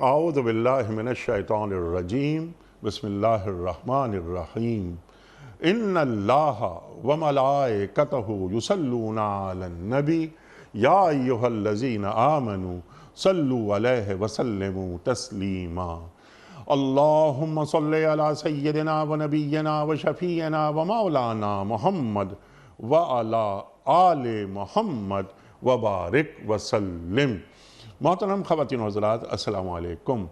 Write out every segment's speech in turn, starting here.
اعوذ باللہ من الشیطان الرجیم بسم اللہ الرحمن الرحیم ان اللہ وملائکتہ یصلون علی النبی یا ایہا الذین آمنوا صلوا علیہ وسلموا تسلیما اللہم صلی علی سیدنا ونبینا وشفیعنا ومولانا محمد وعلی آل محمد وبارک وسلم۔ محترم خواتین و حضرات، السلام علیکم۔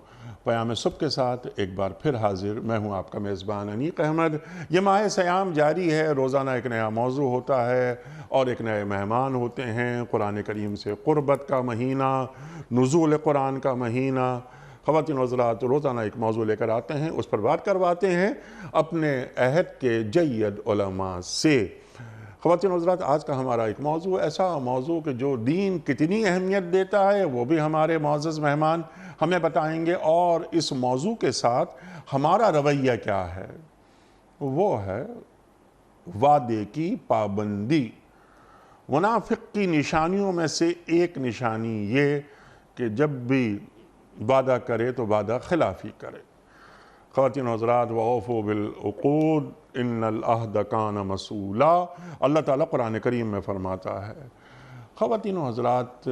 پیام صبح کے ساتھ ایک بار پھر حاضر میں ہوں آپ کا میزبان انیق احمد۔ یہ ماہ سیام جاری ہے، روزانہ ایک نیا موضوع ہوتا ہے اور ایک نئے مہمان ہوتے ہیں۔ قرآن کریم سے قربت کا مہینہ، نزول قرآن کا مہینہ۔ خواتین و حضرات روزانہ ایک موضوع لے کر آتے ہیں، اس پر بات کرواتے ہیں اپنے عہد کے جید علماء سے۔ خواتین و حضرات، آج کا ہمارا ایک موضوع ایسا موضوع کہ جو دین کتنی اہمیت دیتا ہے وہ بھی ہمارے معزز مہمان ہمیں بتائیں گے، اور اس موضوع کے ساتھ ہمارا رویہ کیا ہے، وہ ہے وعدے کی پابندی۔ منافق کی نشانیوں میں سے ایک نشانی یہ کہ جب بھی وعدہ کرے تو وعدہ خلافی کرے۔ خواتین و حضرات، وَأَوْفُوا بِالْعُقُودِ إِنَّ الْعَهْدَ كَانَ مَسْئُولًا، اللہ تعالیٰ قرآن کریم میں فرماتا ہے۔ خواتین و حضرات،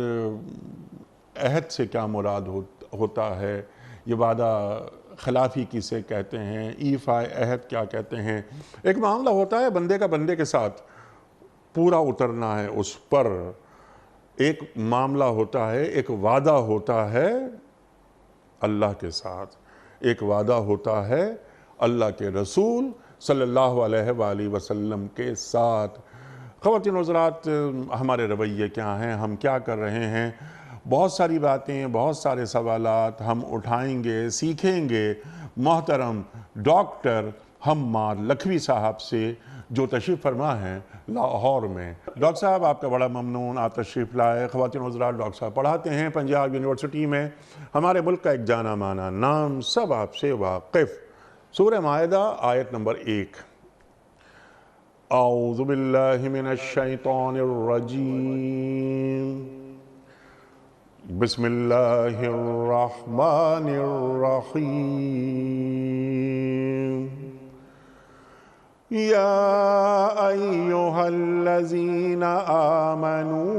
عہد سے کیا مراد ہوتا ہے؟ یہ وعدہ خلافی کسے کہتے ہیں؟ ایفاء عہد کیا کہتے ہیں؟ ایک معاملہ ہوتا ہے بندے کا بندے کے ساتھ پورا اترنا ہے اس پر، ایک معاملہ ہوتا ہے، ایک وعدہ ہوتا ہے اللہ کے ساتھ، ایک وعدہ ہوتا ہے اللہ کے رسول صلی اللہ علیہ وآلہ وسلم کے ساتھ۔ خواتین و حضرات، ہمارے رویے کیا ہیں؟ ہم کیا کر رہے ہیں؟ بہت ساری باتیں، بہت سارے سوالات ہم اٹھائیں گے، سیکھیں گے محترم ڈاکٹر حماد لکھوی صاحب سے، جو تشریف فرما ہیں لاہور میں۔ ڈاکٹر صاحب، آپ کا بڑا ممنون، آپ تشریف لائے۔ خواتین و حضرات، ڈاکٹر صاحب پڑھاتے ہیں پنجاب یونیورسٹی میں، ہمارے ملک کا ایک جانا مانا نام، سب آپ سے واقف۔ سورہ مائدہ آیت نمبر 1۔ اعوذ باللہ من الشیطان الرجیم، بسم اللہ الرحمن الرحیم۔ یا ایہا الذین آمنوا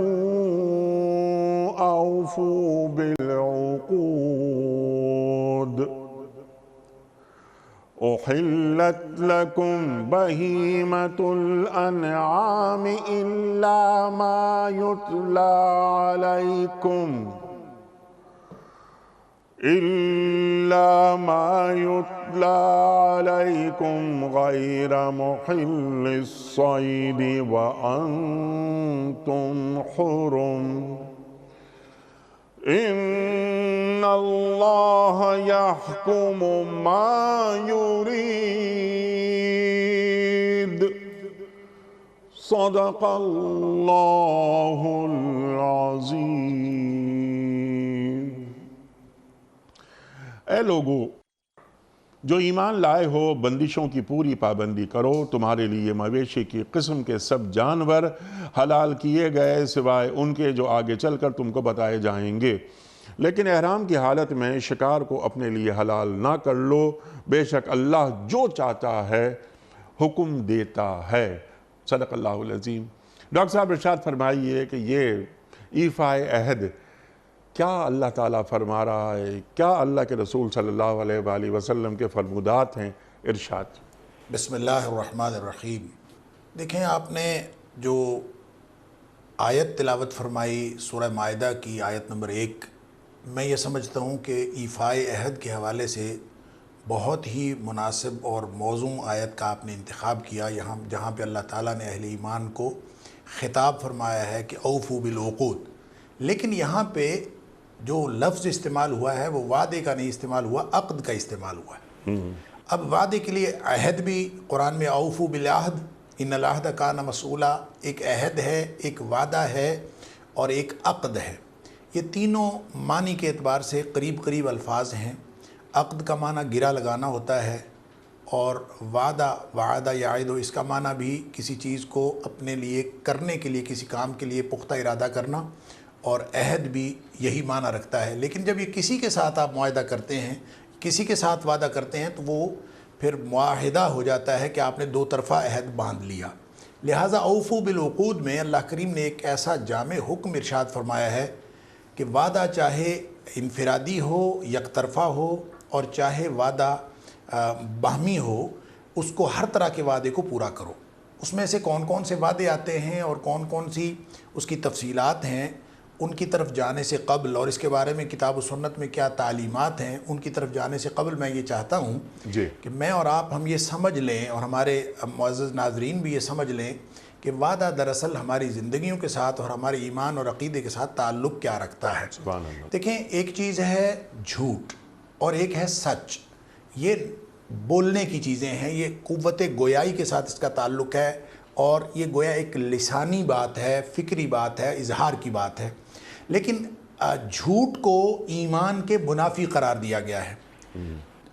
اوفوا بالعقود، احلت لکم بہیمۃ الانعام الا ما یتلی علیکم غیر محل الصید وانتم حرم، ان اللہ یحکم ما یرید، صدق اللہ العظیم۔ اے لوگو جو ایمان لائے ہو، بندشوں کی پوری پابندی کرو۔ تمہارے لیے مویشی کی قسم کے سب جانور حلال کیے گئے سوائے ان کے جو آگے چل کر تم کو بتائے جائیں گے، لیکن احرام کی حالت میں شکار کو اپنے لیے حلال نہ کر لو، بے شک اللہ جو چاہتا ہے حکم دیتا ہے۔ صدق اللہ العظیم۔ ڈاکٹر صاحب ارشاد فرمائیے کہ یہ ایفاء عہد کیا اللہ تعالیٰ فرما رہا ہے؟ کیا اللہ کے رسول صلی اللہ علیہ وآلہ وسلم کے فرمودات ہیں؟ ارشاد۔ بسم اللہ الرحمن الرحیم۔ دیکھیں، آپ نے جو آیت تلاوت فرمائی سورہ مائدہ کی آیت نمبر 1، میں یہ سمجھتا ہوں کہ ایفاء عہد کے حوالے سے بہت ہی مناسب اور موزوں آیت کا آپ نے انتخاب کیا، جہاں پہ اللہ تعالیٰ نے اہل ایمان کو خطاب فرمایا ہے کہ اوفوا بالعقود، لیکن یہاں پہ جو لفظ استعمال ہوا ہے وہ وعدے کا نہیں استعمال ہوا، عقد کا استعمال ہوا ہے۔ اب وعدے کے لیے عہد بھی قرآن میں اوفوا بالعہد ان العہد کان مسئولا، ایک عہد ہے، ایک وعدہ ہے اور ایک عقد ہے۔ یہ تینوں معنی کے اعتبار سے قریب قریب الفاظ ہیں۔ عقد کا معنی گرہ لگانا ہوتا ہے، اور وعدہ یعید، اس کا معنی بھی کسی چیز کو اپنے لیے کرنے کے لیے، کسی کام کے لیے پختہ ارادہ کرنا، اور عہد بھی یہی معنی رکھتا ہے، لیکن جب یہ کسی کے ساتھ آپ معاہدہ کرتے ہیں، کسی کے ساتھ وعدہ کرتے ہیں، تو وہ پھر معاہدہ ہو جاتا ہے کہ آپ نے دو طرفہ عہد باندھ لیا۔ لہٰذا اوفو بالعقود میں اللہ کریم نے ایک ایسا جامع حکم ارشاد فرمایا ہے کہ وعدہ چاہے انفرادی ہو، یک طرفہ ہو، اور چاہے وعدہ باہمی ہو، اس کو ہر طرح کے وعدے کو پورا کرو۔ اس میں سے کون کون سے وعدے آتے ہیں اور کون کون سی اس کی تفصیلات ہیں، ان کی طرف جانے سے قبل، اور اس کے بارے میں کتاب و سنت میں کیا تعلیمات ہیں، ان کی طرف جانے سے قبل میں یہ چاہتا ہوں کہ میں اور آپ ہم یہ سمجھ لیں، اور ہمارے معزز ناظرین بھی یہ سمجھ لیں کہ وعدہ دراصل ہماری زندگیوں کے ساتھ اور ہمارے ایمان اور عقیدے کے ساتھ تعلق کیا رکھتا ہے۔ دیکھیں، ایک چیز ہے جھوٹ اور ایک ہے سچ، یہ بولنے کی چیزیں ہیں، یہ قوت گویائی کے ساتھ اس کا تعلق ہے، اور یہ گویا ایک لسانی بات ہے، فکری بات ہے، اظہار کی بات ہے۔ لیکن جھوٹ کو ایمان کے منافی قرار دیا گیا ہے،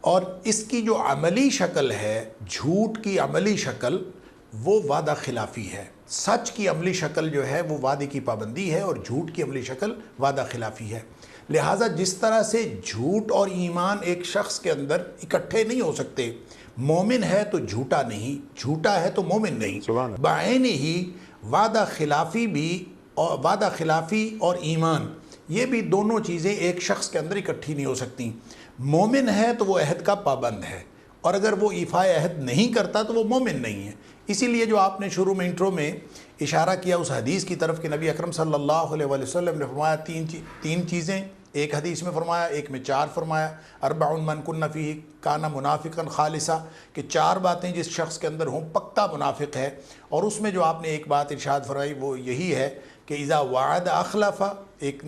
اور اس کی جو عملی شکل ہے، جھوٹ کی عملی شکل وہ وعدہ خلافی ہے۔ سچ کی عملی شکل جو ہے وہ وعدے کی پابندی ہے، اور جھوٹ کی عملی شکل وعدہ خلافی ہے۔ لہٰذا جس طرح سے جھوٹ اور ایمان ایک شخص کے اندر اکٹھے نہیں ہو سکتے، مومن ہے تو جھوٹا نہیں، جھوٹا ہے تو مومن نہیں، بعین ہی وعدہ خلافی بھی، اور وعدہ خلافی اور ایمان، یہ بھی دونوں چیزیں ایک شخص کے اندر اکٹھی نہیں ہو سکتی۔ مومن ہے تو وہ عہد کا پابند ہے، اور اگر وہ ایفاء عہد نہیں کرتا تو وہ مومن نہیں ہے۔ اسی لیے جو آپ نے شروع میں انٹرو میں اشارہ کیا اس حدیث کی طرف کہ نبی اکرم صلی اللہ علیہ وسلم نے فرمایا تین چیزیں، ایک حدیث میں فرمایا، ایک میں چار فرمایا، اربع من کن فیہ کان منافقا خالصا، کہ چار باتیں جس شخص کے اندر ہوں پکا منافق ہے۔ اور اس میں جو آپ نے ایک بات ارشاد فرمائی وہ یہی ہے کہ اذا وعد اخلف، ایک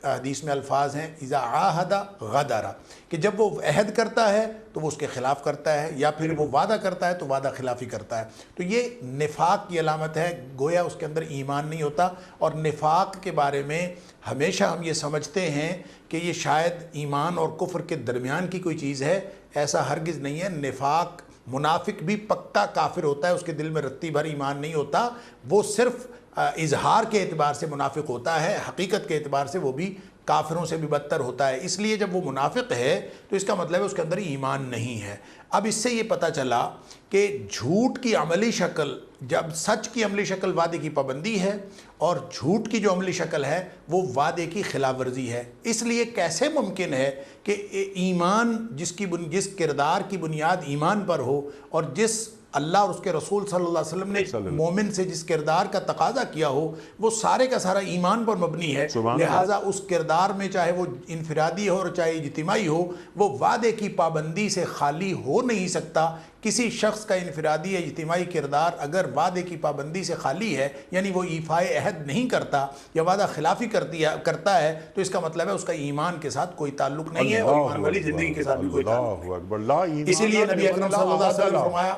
حدیث میں الفاظ ہیں اذا عاہد غدر، کہ جب وہ عہد کرتا ہے تو وہ اس کے خلاف کرتا ہے، یا پھر وہ وعدہ کرتا ہے تو وعدہ خلافی کرتا ہے۔ تو یہ نفاق کی علامت ہے، گویا اس کے اندر ایمان نہیں ہوتا۔ اور نفاق کے بارے میں ہمیشہ ہم یہ سمجھتے ہیں کہ یہ شاید ایمان اور کفر کے درمیان کی کوئی چیز ہے، ایسا ہرگز نہیں ہے۔ نفاق، منافق بھی پکا کافر ہوتا ہے، اس کے دل میں رتی بھر ایمان نہیں ہوتا، وہ صرف اظہار کے اعتبار سے منافق ہوتا ہے، حقیقت کے اعتبار سے وہ بھی کافروں سے بھی بدتر ہوتا ہے۔ اس لیے جب وہ منافق ہے تو اس کا مطلب ہے اس کے اندر ایمان نہیں ہے۔ اب اس سے یہ پتہ چلا کہ جھوٹ کی عملی شکل، جب سچ کی عملی شکل وعدے کی پابندی ہے، اور جھوٹ کی جو عملی شکل ہے وہ وعدے کی خلاف ورزی ہے۔ اس لیے کیسے ممکن ہے کہ ایمان جس کردار کی بنیاد ایمان پر ہو، اور جس اللہ اور اس کے رسول صلی اللہ علیہ وسلم نے مومن سے جس کردار کا تقاضا کیا ہو، وہ سارے کا سارا ایمان پر مبنی ہے، لہٰذا اس کردار میں چاہے وہ انفرادی ہو اور چاہے اجتماعی ہو، وہ وعدے کی پابندی سے خالی ہو نہیں سکتا۔ کسی شخص کا انفرادی یا اجتماعی کردار اگر وعدے کی پابندی سے خالی ہے، یعنی وہ ایفاء عہد نہیں کرتا یا وعدہ خلافی کرتا ہے، تو اس کا مطلب ہے اس کا ایمان کے ساتھ کوئی تعلق نہیں ہے، اور ایمان والی زندگی کے ساتھ بھی کوئی تعلق نہیں۔ اسی لیے نبی اکرم صلی اللہ علیہ وسلم نے فرمایا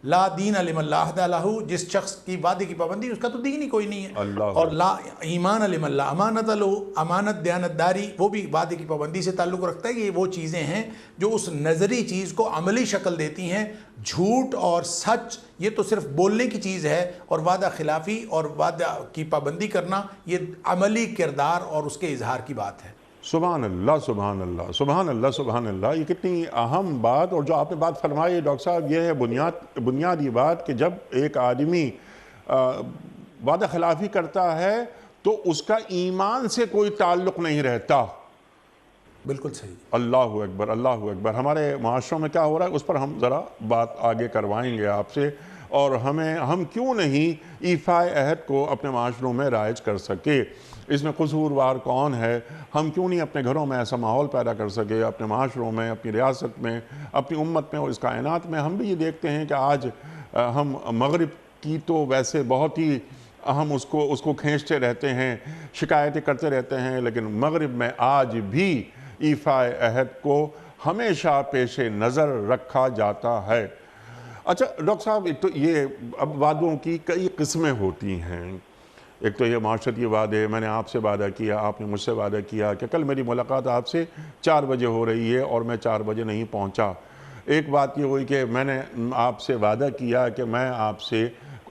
لا دین لمن لا عہد لہ، جس شخص کی وعدے کی پابندی اس کا تو دین ہی کوئی نہیں ہے، اور لا ایمان لمن لا امانت لہ، امانت دیانت داری وہ بھی وعدے کی پابندی سے تعلق رکھتا ہے۔ یہ وہ چیزیں ہیں جو اس نظری چیز کو عملی شکل دیتی ہیں۔ جھوٹ اور سچ یہ تو صرف بولنے کی چیز ہے، اور وعدہ خلافی اور وعدہ کی پابندی کرنا یہ عملی کردار اور اس کے اظہار کی بات ہے۔ سبحان اللہ، سبحان اللہ، سبحان اللہ، سبحان اللہ۔ یہ کتنی اہم بات، اور جو آپ نے بات فرمائی ڈاکٹر صاحب، یہ ہے بنیادی بات کہ جب ایک آدمی وعدہ خلافی کرتا ہے تو اس کا ایمان سے کوئی تعلق نہیں رہتا۔ بالکل صحیح۔ اللہ اکبر، اللہ اکبر۔ ہمارے معاشروں میں کیا ہو رہا ہے اس پر ہم ذرا بات آگے کروائیں گے آپ سے، اور ہم کیوں نہیں ایفاء عہد کو اپنے معاشروں میں رائج کر سکے، اس میں قصوروار کون ہے، ہم کیوں نہیں اپنے گھروں میں ایسا ماحول پیدا کر سکے، اپنے معاشروں میں، اپنی ریاست میں، اپنی امت میں اور اس کائنات میں۔ ہم بھی یہ دیکھتے ہیں کہ آج ہم مغرب کی تو ویسے بہت ہی ہم اس کو کھینچتے رہتے ہیں، شکایتیں کرتے رہتے ہیں، لیکن مغرب میں آج بھی ایفاء عہد کو ہمیشہ پیش نظر رکھا جاتا ہے۔ اچھا ڈاکٹر صاحب، ایک تو یہ اب وعدوں کی کئی قسمیں ہوتی ہیں۔ ایک تو یہ معاشرتی وعدے، میں نے آپ سے وعدہ کیا، آپ نے مجھ سے وعدہ کیا کہ کل میری ملاقات آپ سے 4 بجے ہو رہی ہے اور میں 4 بجے نہیں پہنچا۔ ایک بات یہ ہوئی کہ میں نے آپ سے وعدہ کیا کہ میں آپ سے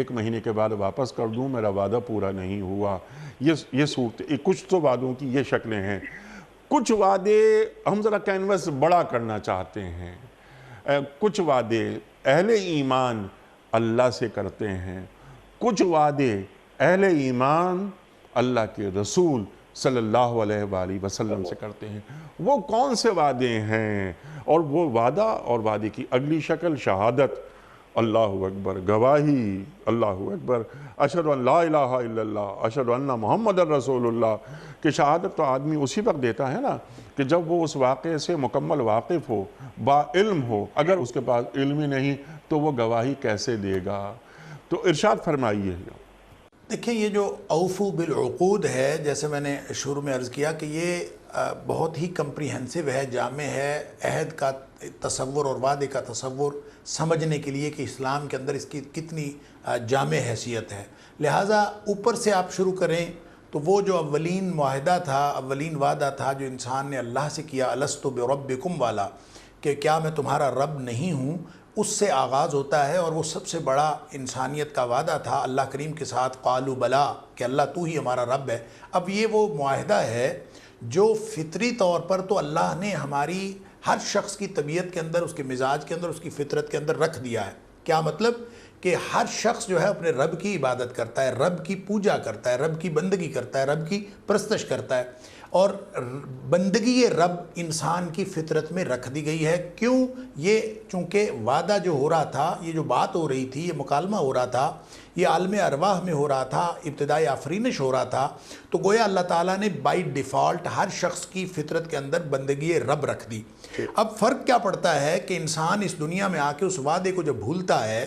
1 مہینے کے بعد واپس کر دوں، میرا وعدہ پورا نہیں ہوا. یہ صورت کچھ تو وعدوں کی یہ شکلیں ہیں. کچھ وعدے ہم ذرا کینوس بڑا کرنا چاہتے ہیں. کچھ وعدے اہل ایمان اللہ سے کرتے ہیں، کچھ وعدے اہل ایمان اللہ کے رسول صلی اللہ علیہ وآلہ وسلم سے کرتے ہیں. وہ کون سے وعدے ہیں؟ اور وہ وعدہ اور وعدے کی اگلی شکل شہادت. اللہ اکبر، گواہی. اللہ اکبر، اشہد ان لا الہ الا اللہ، اشہد ان محمد رسول اللہ. کہ شہادت تو آدمی اسی وقت دیتا ہے نا کہ جب وہ اس واقعے سے مکمل واقف ہو، با علم ہو. اگر اس کے پاس علم ہی نہیں تو وہ گواہی کیسے دے گا؟ تو ارشاد فرمائیے. دیکھیں یہ جو اوفو بالعقود ہے، جیسے میں نے شروع میں عرض کیا کہ یہ بہت ہی کمپریہنسو ہے، جامع ہے. عہد کا تصور اور وعدے کا تصور سمجھنے کے لیے کہ اسلام کے اندر اس کی کتنی جامع حیثیت ہے. لہٰذا اوپر سے آپ شروع کریں تو وہ جو اولین معاہدہ تھا، اولین وعدہ تھا جو انسان نے اللہ سے کیا، الستُ بربکم والا، کہ کیا میں تمہارا رب نہیں ہوں، اس سے آغاز ہوتا ہے. اور وہ سب سے بڑا انسانیت کا وعدہ تھا اللہ کریم کے ساتھ، قالوا بلا، کہ اللہ تو ہی ہمارا رب ہے. اب یہ وہ معاہدہ ہے جو فطری طور پر تو اللہ نے ہماری ہر شخص کی طبیعت کے اندر، اس کے مزاج کے اندر، اس کی فطرت کے اندر رکھ دیا ہے. کیا مطلب؟ کہ ہر شخص جو ہے اپنے رب کی عبادت کرتا ہے، رب کی پوجا کرتا ہے، رب کی بندگی کرتا ہے، رب کی پرستش کرتا ہے. اور بندگی رب انسان کی فطرت میں رکھ دی گئی ہے. کیوں؟ یہ چونکہ وعدہ جو ہو رہا تھا، یہ جو بات ہو رہی تھی، یہ مکالمہ ہو رہا تھا، یہ عالم ارواح میں ہو رہا تھا، ابتدائی آفرینش ہو رہا تھا. تو گویا اللہ تعالیٰ نے بائی ڈیفالٹ ہر شخص کی فطرت کے اندر بندگی رب رکھ دی. اب فرق کیا پڑتا ہے کہ انسان اس دنیا میں آ کے اس وعدے کو جب بھولتا ہے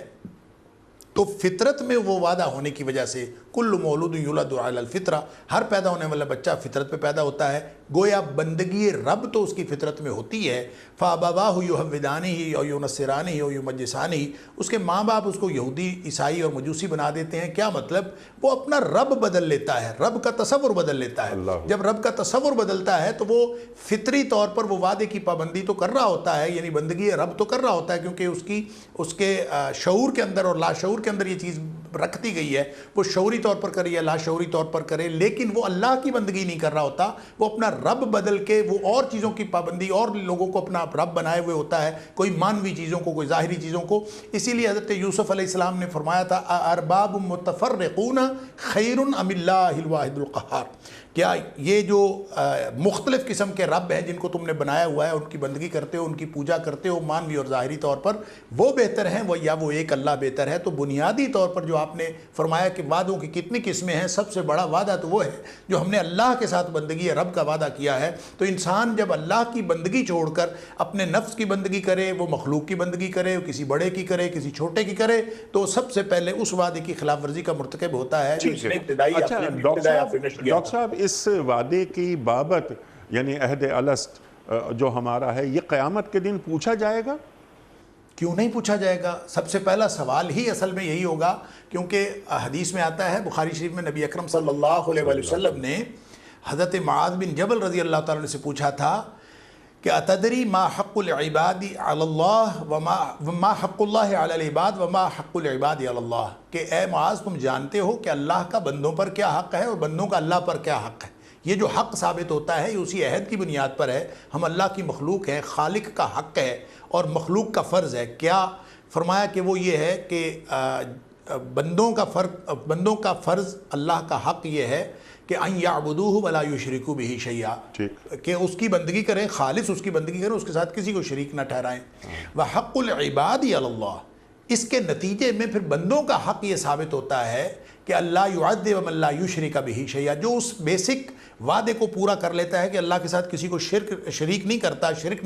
تو فطرت میں وہ وعدہ ہونے کی وجہ سے کل مولود یولد علی الفطرہ، ہر پیدا ہونے والا بچہ فطرت پہ پیدا ہوتا ہے. گویا بندگی رب تو اس کی فطرت میں ہوتی ہے. فَأَبَوَاهُ يُحَوِّدَانِهِ أَوْ يُنَصِّرَانِهِ أَوْ يُمَجِّسَانِهِ، اس کے ماں باپ اس کو یہودی، عیسائی اور مجوسی بنا دیتے ہیں. کیا مطلب؟ وہ اپنا رب بدل لیتا ہے، رب کا تصور بدل لیتا ہے. جب رب کا تصور بدلتا ہے تو وہ فطری طور پر وہ وعدے کی پابندی تو کر رہا ہوتا ہے، یعنی بندگی رب تو کر رہا ہوتا ہے، کیونکہ اس کے شعور کے اندر اور لاشعور کے اندر یہ چیز رکھ دی گئی ہے. وہ شعوری طور پر کرے یا لاشعوری طور پر کرے، لیکن وہ اللہ کی بندگی نہیں کر رہا ہوتا. وہ اپنا رب بدل کے وہ اور چیزوں کی پابندی، اور لوگوں کو اپنا رب بنائے ہوئے ہوتا ہے، کوئی مانوی چیزوں کو، کوئی ظاہری چیزوں کو. اسی لیے حضرت یوسف علیہ السلام نے فرمایا تھا ارباب متفرقون خیر ام اللہ الواحد القہار. کیا یہ جو مختلف قسم کے رب ہیں جن کو تم نے بنایا ہوا ہے، ان کی بندگی کرتے ہو، ان کی پوجا کرتے ہو مانوی اور ظاہری طور پر، وہ بہتر ہیں یا وہ ایک اللہ بہتر ہے؟ تو بنیادی طور پر جو آپ نے فرمایا کہ وعدوں کی کتنی قسمیں ہیں، سب سے بڑا وعدہ تو وہ ہے جو ہم نے اللہ کے ساتھ بندگی رب کا وعدہ کیا ہے. تو انسان جب اللہ کی بندگی چھوڑ کر اپنے نفس کی بندگی کرے، وہ مخلوق کی بندگی کرے، کسی بڑے کی کرے، کسی چھوٹے کی کرے، تو سب سے پہلے اس وعدے کی خلاف ورزی کا مرتکب ہوتا ہے. اچھا ڈاکٹر صاحب، اس وعدے کی بابت یعنی عہد الست جو ہمارا ہے، یہ قیامت کے دن پوچھا جائے گا؟ کیوں نہیں پوچھا جائے گا؟ سب سے پہلا سوال ہی اصل میں یہی ہوگا، کیونکہ حدیث میں آتا ہے، بخاری شریف میں نبی اکرم صلی اللہ علیہ وسلم نے حضرت معاذ بن جبل رضی اللہ تعالیٰ عنہ سے پوچھا تھا کہ اتدری ما حق العباد علی اللہ وما حق اللہ علی العباد وما حق العباد علی اللہ، کہ اے معاذ تم جانتے ہو کہ اللہ کا بندوں پر کیا حق ہے اور بندوں کا اللہ پر کیا حق ہے. یہ جو حق ثابت ہوتا ہے یہ اسی عہد کی بنیاد پر ہے. ہم اللہ کی مخلوق ہیں، خالق کا حق ہے اور مخلوق کا فرض ہے. کیا فرمایا کہ وہ یہ ہے کہ بندوں کا فرض، اللہ کا حق یہ ہے کہ ان یعبدوہ ولا یشرکوا بہ شیئا، کہ اس کی بندگی کریں، خالص اس کی بندگی کریں، اس کے ساتھ کسی کو شریک نہ ٹھہرائیں. وحق العباد علی اللہ، اس کے نتیجے میں پھر بندوں کا حق یہ ثابت ہوتا ہے کہ اللہ یعذب من لا یشرک بہ شیئا، جو اس بیسک وعدے کو پورا کر لیتا ہے کہ اللہ کے ساتھ کسی کو شریک نہیں کرتا، شریک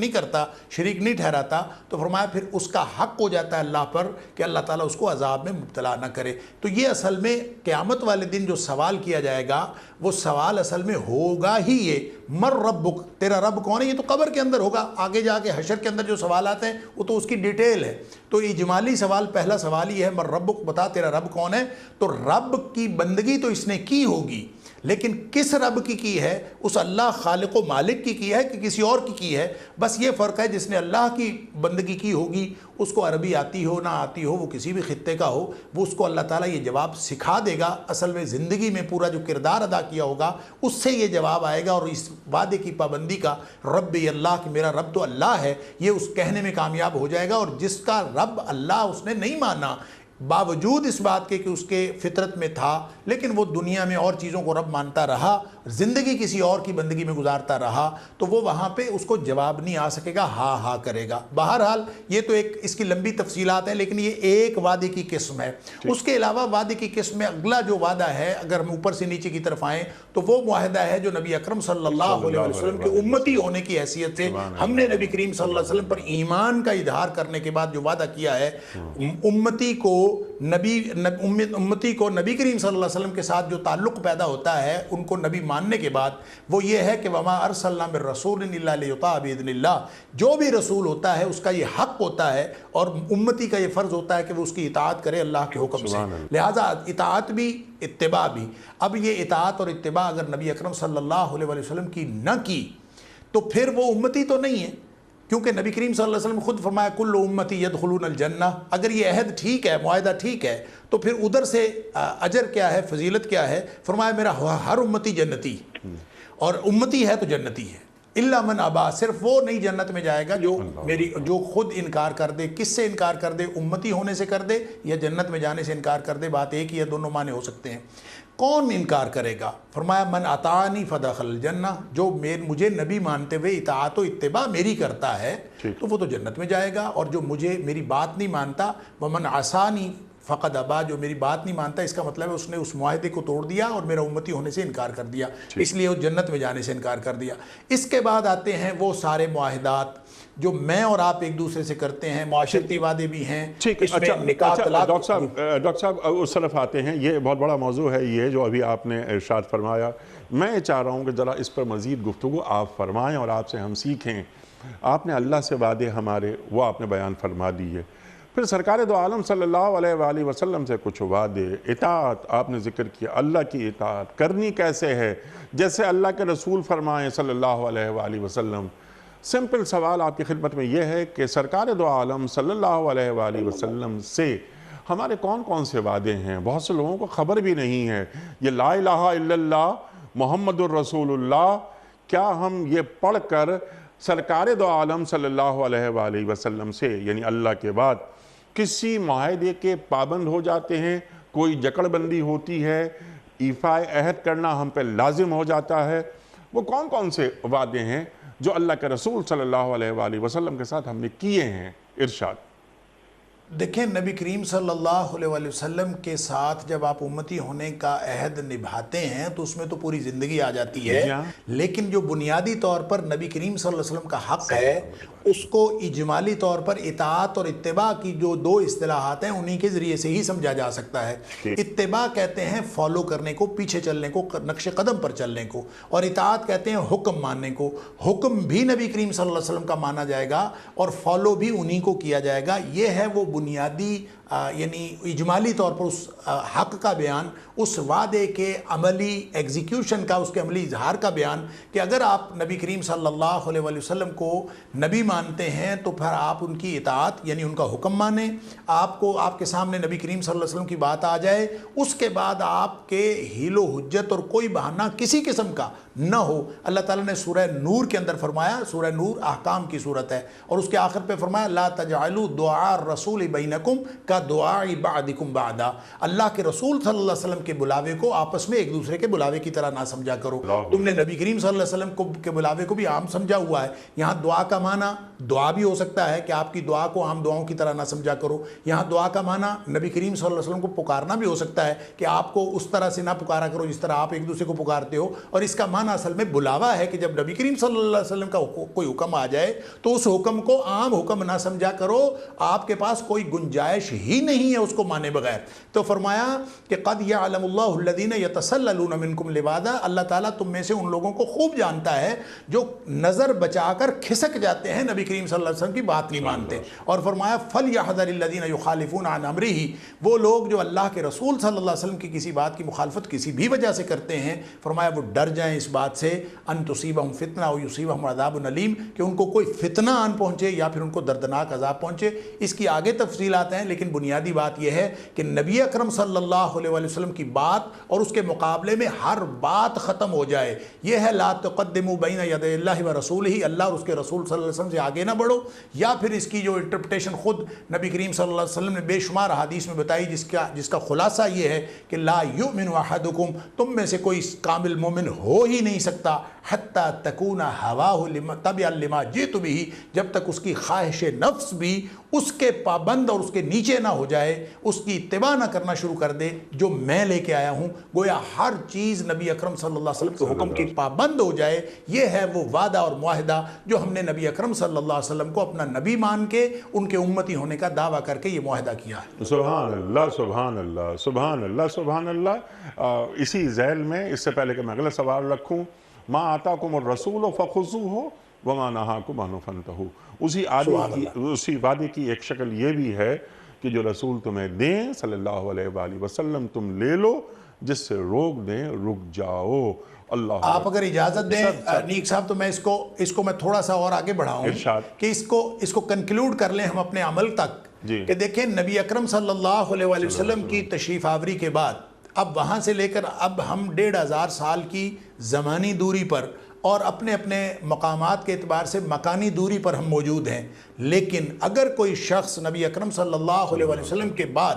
نہیں ٹھہراتا، تو فرمایا پھر اس کا حق ہو جاتا ہے اللہ پر کہ اللہ تعالیٰ اس کو عذاب میں مبتلا نہ کرے. تو یہ اصل میں قیامت والے دن جو سوال کیا جائے گا، وہ سوال اصل میں ہوگا ہی یہ، مر ربک، تیرا رب کون ہے؟ یہ تو قبر کے اندر ہوگا. آگے جا کے حشر کے اندر جو سوالات ہیں وہ تو اس کی ڈیٹیل ہے. تو اجمالی سوال، پہلا سوال یہ ہے مر ربک، بتا تیرا رب کون ہے. تو رب کی بندگی تو اس نے کی ہوگی، لیکن کس رب کی ہے؟ اس اللہ خالق و مالک کی ہے کہ کسی اور کی ہے؟ بس یہ فرق ہے، جس نے اللہ کی بندگی کی ہوگی اس کو عربی آتی ہو نہ آتی ہو، وہ کسی بھی خطے کا ہو، وہ اس کو اللہ تعالیٰ یہ جواب سکھا دے گا۔ اصل میں زندگی میں پورا جو کردار ادا کیا ہوگا اس سے یہ جواب آئے گا، اور اس وعدے کی پابندی کا ربی اللہ کہ میرا رب تو اللہ ہے، یہ اس کہنے میں کامیاب ہو جائے گا۔ اور جس کا رب اللہ اس نے نہیں مانا، باوجود اس بات کے کہ اس کے فطرت میں تھا، لیکن وہ دنیا میں اور چیزوں کو رب مانتا رہا، زندگی کسی اور کی بندگی میں گزارتا رہا، تو وہ وہاں پہ اس کو جواب نہیں آ سکے گا، ہاں ہاں کرے گا۔ بہرحال یہ تو ایک اس کی لمبی تفصیلات ہیں، لیکن یہ ایک وعدے کی قسم ہے۔ اس کے علاوہ وعدے کی قسم میں اگلا جو وعدہ ہے، اگر ہم اوپر سے نیچے کی طرف آئیں تو وہ معاہدہ ہے جو نبی اکرم صلی اللہ علیہ وسلم کے امتی ہونے کی حیثیت سے ہم نے نبی کریم صلی اللہ علیہ وسلم پر ایمان کا اظہار کرنے کے بعد جو وعدہ کیا ہے، امتی کو نبی کریم صلی اللہ علیہ وسلم کے ساتھ جو تعلق پیدا ہوتا ہے ان کو نبی ماننے کے بعد، وہ یہ ہے کہ وما ارسلنا من رسول الا لیطاع باذن اللہ، جو بھی رسول ہوتا ہے اس کا یہ حق ہوتا ہے اور امتی کا یہ فرض ہوتا ہے کہ وہ اس کی اطاعت کرے اللہ کے حکم سے، لہٰذا اطاعت بھی اتباع بھی۔ اب یہ اطاعت اور اتباع اگر نبی اکرم صلی اللہ علیہ وسلم کی نہ کی تو پھر وہ امتی تو نہیں ہے، کیونکہ نبی کریم صلی اللہ علیہ وسلم خود فرمایا کل امتی یدخلون الجنہ۔ اگر یہ عہد ٹھیک ہے، معاہدہ ٹھیک ہے، تو پھر ادھر سے اجر کیا ہے، فضیلت کیا ہے؟ فرمایا میرا ہر امتی جنتی، اور امتی ہے تو جنتی ہے، الا من ابا، صرف وہ نہیں جنت میں جائے گا جو خود انکار کر دے۔ کس سے انکار کر دے؟ امتی ہونے سے کر دے یا جنت میں جانے سے انکار کر دے، بات ایک ہی ہے، دونوں معنی ہو سکتے ہیں۔ کون انکار کرے گا؟ فرمایا من اطاعنی فدخل الجنہ، جو مجھے نبی مانتے ہوئے اطاعت و اتباع میری کرتا ہے تو وہ تو جنت میں جائے گا، اور جو مجھے میری بات نہیں مانتا، ومن عصانی فقد ابا، جو میری بات نہیں مانتا، اس کا مطلب ہے اس نے اس معاہدے کو توڑ دیا اور میرا امتی ہونے سے انکار کر دیا، اس لیے وہ جنت میں جانے سے انکار کر دیا۔ اس کے بعد آتے ہیں وہ سارے معاہدات جو میں اور آپ ایک دوسرے سے کرتے ہیں، معاشرتی وعدے بھی ہیں، اس میں نکاح طلاق۔ ڈاکٹر صاحب اس طرف آتے ہیں، یہ بہت بڑا موضوع ہے یہ جو ابھی آپ نے ارشاد فرمایا، میں چاہ رہا ہوں کہ ذرا اس پر مزید گفتگو آپ فرمائیں اور آپ سے ہم سیکھیں۔ آپ نے اللہ سے وعدے ہمارے وہ آپ نے بیان فرما دیے، پھر سرکار دو عالم صلی اللہ علیہ وآلہ وسلم سے کچھ وعدے، اطاعت آپ نے ذکر کیا، اللہ کی اطاعت کرنی کیسے ہے؟ جیسے اللہ کے رسول فرمائیں صلی اللہ علیہ وآلہ وسلم۔ سمپل سوال آپ کی خدمت میں یہ ہے کہ سرکار دو عالم صلی اللہ علیہ وآلہ وسلم سے ہمارے کون کون سے وعدے ہیں؟ بہت سے لوگوں کو خبر بھی نہیں ہے۔ یہ لا الہ الا اللہ محمد الرسول اللہ، کیا ہم یہ پڑھ کر سرکار دو عالم صلی اللہ علیہ وآلہ وسلم سے، یعنی اللہ کے بعد، کسی معاہدے کے پابند ہو جاتے ہیں؟ کوئی جکڑ بندی ہوتی ہے؟ ایفاء عہد کرنا ہم پہ لازم ہو جاتا ہے؟ وہ کون کون سے وعدے ہیں جو اللہ کے رسول صلی اللہ علیہ وآلہ وسلم کے ساتھ ہم نے کیے ہیں؟ ارشاد۔ دیکھیں، نبی کریم صلی اللہ علیہ وآلہ وسلم کے ساتھ جب آپ امتی ہونے کا عہد نبھاتے ہیں تو اس میں تو پوری زندگی آ جاتی ہے، لیکن جو بنیادی طور پر نبی کریم صلی اللہ علیہ وسلم کا حق ہے اس کو اجمالی طور پر اطاعت اور اتباع کی جو دو اصطلاحات ہیں انہی کے ذریعے سے ہی سمجھا جا سکتا ہے۔ اتباع کہتے ہیں فالو کرنے کو، پیچھے چلنے کو، نقش قدم پر چلنے کو، اور اطاعت کہتے ہیں حکم ماننے کو۔ حکم بھی نبی کریم صلی اللہ علیہ وسلم کا مانا جائے گا اور فالو بھی انہی کو کیا جائے گا۔ یہ ہے وہ بنیادی یعنی اجمالی طور پر اس حق کا بیان، اس وعدے کے عملی ایگزیکیوشن کا، اس کے عملی اظہار کا بیان، کہ اگر آپ نبی کریم صلی اللہ علیہ وآلہ وسلم کو نبی مانتے ہیں تو پھر آپ ان کی اطاعت یعنی ان کا حکم مانیں، آپ کے سامنے نبی کریم صلی اللہ علیہ وسلم کی بات آ جائے، اس کے بعد آپ کے حیل و حجت اور کوئی بہانہ کسی قسم کا نہ ہو۔ اللہ تعالیٰ نے سورہ نور کے اندر فرمایا، سورہ نور احکام کی صورت ہے، اور اس کے آخر پہ فرمایا لا تجعلوا دعاء الرسول بینکم کا دعاء بعضکم بعضا، اللہ کے رسول صلی اللہ علیہ وسلم کے بلاوے کو آپس میں ایک دوسرے کے بلاوے کی طرح نہ سمجھا کرو۔ تم نے نبی کریم صلی اللہ علیہ وسلم کے بلاوے کو بھی عام سمجھا ہوا ہے۔ یہاں دعا کا معنی دعا بھی ہو سکتا ہے کہ آپ کی دعا کو عام دعاؤں کی طرح نہ سمجھا کرو۔ یہاں دعا کا معنی نبی کریم صلی اللہ علیہ وسلم کو پکارنا بھی ہو سکتا ہے کہ آپ کو اس طرح سے نہ پکارا کرو جس طرح آپ ایک دوسرے کو پکارتے ہو، اور اس کا معنی اصل میں بلاوا ہے کہ جب نبی کریم صلی اللہ علیہ وسلم کا کوئی حکم آ جائے تو اس حکم کو عام حکم نہ سمجھا کرو، آپ کے پاس کوئی گنجائش ہی نہیں ہے اس کو مانے بغیر۔ تو فرمایا کہ قد یعلم اللہ الذین یتسللون منکم لواذا، اللہ تعالیٰ تم میں سے ان لوگوں کو خوب جانتا ہے جو نظر بچا کر کھسک جاتے ہیں، نبی کریم صلی اللہ علیہ وسلم کی بات نہیں مانتے۔ اور فرمایا فلیحذر الذین یخالفون عن امرہ، وہ لوگ جو اللہ کے رسول صلی اللہ علیہ وسلم کی کسی بات کی مخالفت کسی بھی وجہ سے کرتے ہیں، فرمایا وہ ڈر جائیں اس بات سے ان تصیبہم فتنہ او یصیبہم عذاب علیم، کہ ان کو کوئی فتنہ آن پہنچے یا پھر ان کو دردناک عذاب پہنچے۔ اس کی آگے تفصیلات ہیں، لیکن بنیادی بات یہ ہے کہ نبی اکرم صلی اللہ علیہ وسلم کی بات اور اس کے مقابلے میں ہر بات ختم ہو جائے۔ یہ ہے لا تقدموا بین یدی اللہ و رسولہ، اللہ اور اس کے رسول صلی اللہ علیہ وسلم سے آگے نہ بڑھو۔ یا پھر اس کی جو انٹرپریٹیشن خود نبی کریم صلی اللہ علیہ وسلم نے بے شمار احادیث میں بتائی، جس کا خلاصہ یہ ہے کہ لا یؤمن احدکم، تم میں سے کوئی کامل مومن ہو ہی نہیں سکتا حتی تکون ہواہ تبعا لما جئت بہ، جب تک اس کی خواہش نفس بھی اس کے پابند اور اس کے نیچے نہ ہو جائے، اس کی اتباع نہ کرنا شروع کر دے جو میں لے کے آیا ہوں۔ گویا ہر چیز نبی اکرم صلی اللہ علیہ وسلم کے حکم کی پابند ہو جائے۔ یہ ہے وہ وعدہ اور معاہدہ جو ہم نے نبی اکرم صلی اللہ علیہ وسلم کو اپنا نبی مان کے ان کے امتی ہونے کا دعویٰ کر کے یہ معاہدہ کیا ہے۔ سبحان اللہ سبحان اللہ سبحان اللہ سبحان اللہ۔ اسی ذیل میں اس سے پہلے کہ میں اگلا سوال رکھوں، ما آتاکم الرسول فخذوہ وما نہاکم عنہ فانتہوا، اسی وعدے کی ایک شکل یہ بھی ہے کہ جو رسول تمہیں دیں صلی اللہ علیہ وآلہ وسلم تم لے لو، جس سے روک دیں رک جاؤ۔ اللہ آپ اگر اجازت دیں نیک صاحب تو میں اس کو میں تھوڑا سا اور آگے بڑھاؤں کہ اس کو کنکلوڈ کر لیں ہم اپنے عمل تک، کہ دیکھیں نبی اکرم صلی اللہ علیہ وآلہ وسلم کی تشریف آوری کے بعد اب وہاں سے لے کر اب ہم 1500 سال کی زمانی دوری پر اور اپنے اپنے مقامات کے اعتبار سے مکانی دوری پر ہم موجود ہیں، لیکن اگر کوئی شخص نبی اکرم صلی اللہ علیہ وسلم کے بعد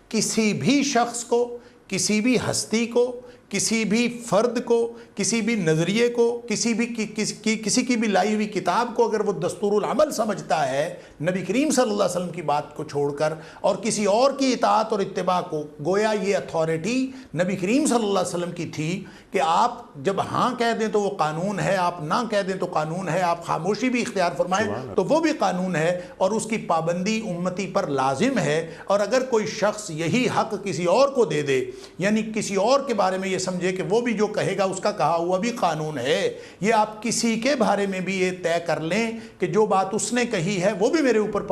کسی بھی شخص کو، کسی بھی ہستی کو، کسی بھی فرد کو، کسی بھی نظریے کو، کسی کی بھی لائی ہوئی کتاب کو اگر وہ دستور العمل سمجھتا ہے نبی کریم صلی اللہ علیہ وسلم کی بات کو چھوڑ کر اور کسی اور کی اطاعت اور اتباع کو، گویا یہ اتھارٹی نبی کریم صلی اللہ علیہ وسلم کی تھی کہ آپ جب ہاں کہہ دیں تو وہ قانون ہے، آپ نہ کہہ دیں تو قانون ہے، آپ خاموشی بھی اختیار فرمائیں تو وہ بھی قانون ہے، اور اس کی پابندی امتی پر لازم ہے۔ اور اگر کوئی شخص یہی حق کسی اور کو دے دے، یعنی کسی اور کے بارے میں یہ سمجھے کہ وہ بھی جو کہے گا اس کا کہا ہوا بھی قانون ہے، یہ آپ کسی کے بارے میں بھی یہ طے کر لیں کہ جو بات اس نے کہی ہے وہ بھی میرے اوپر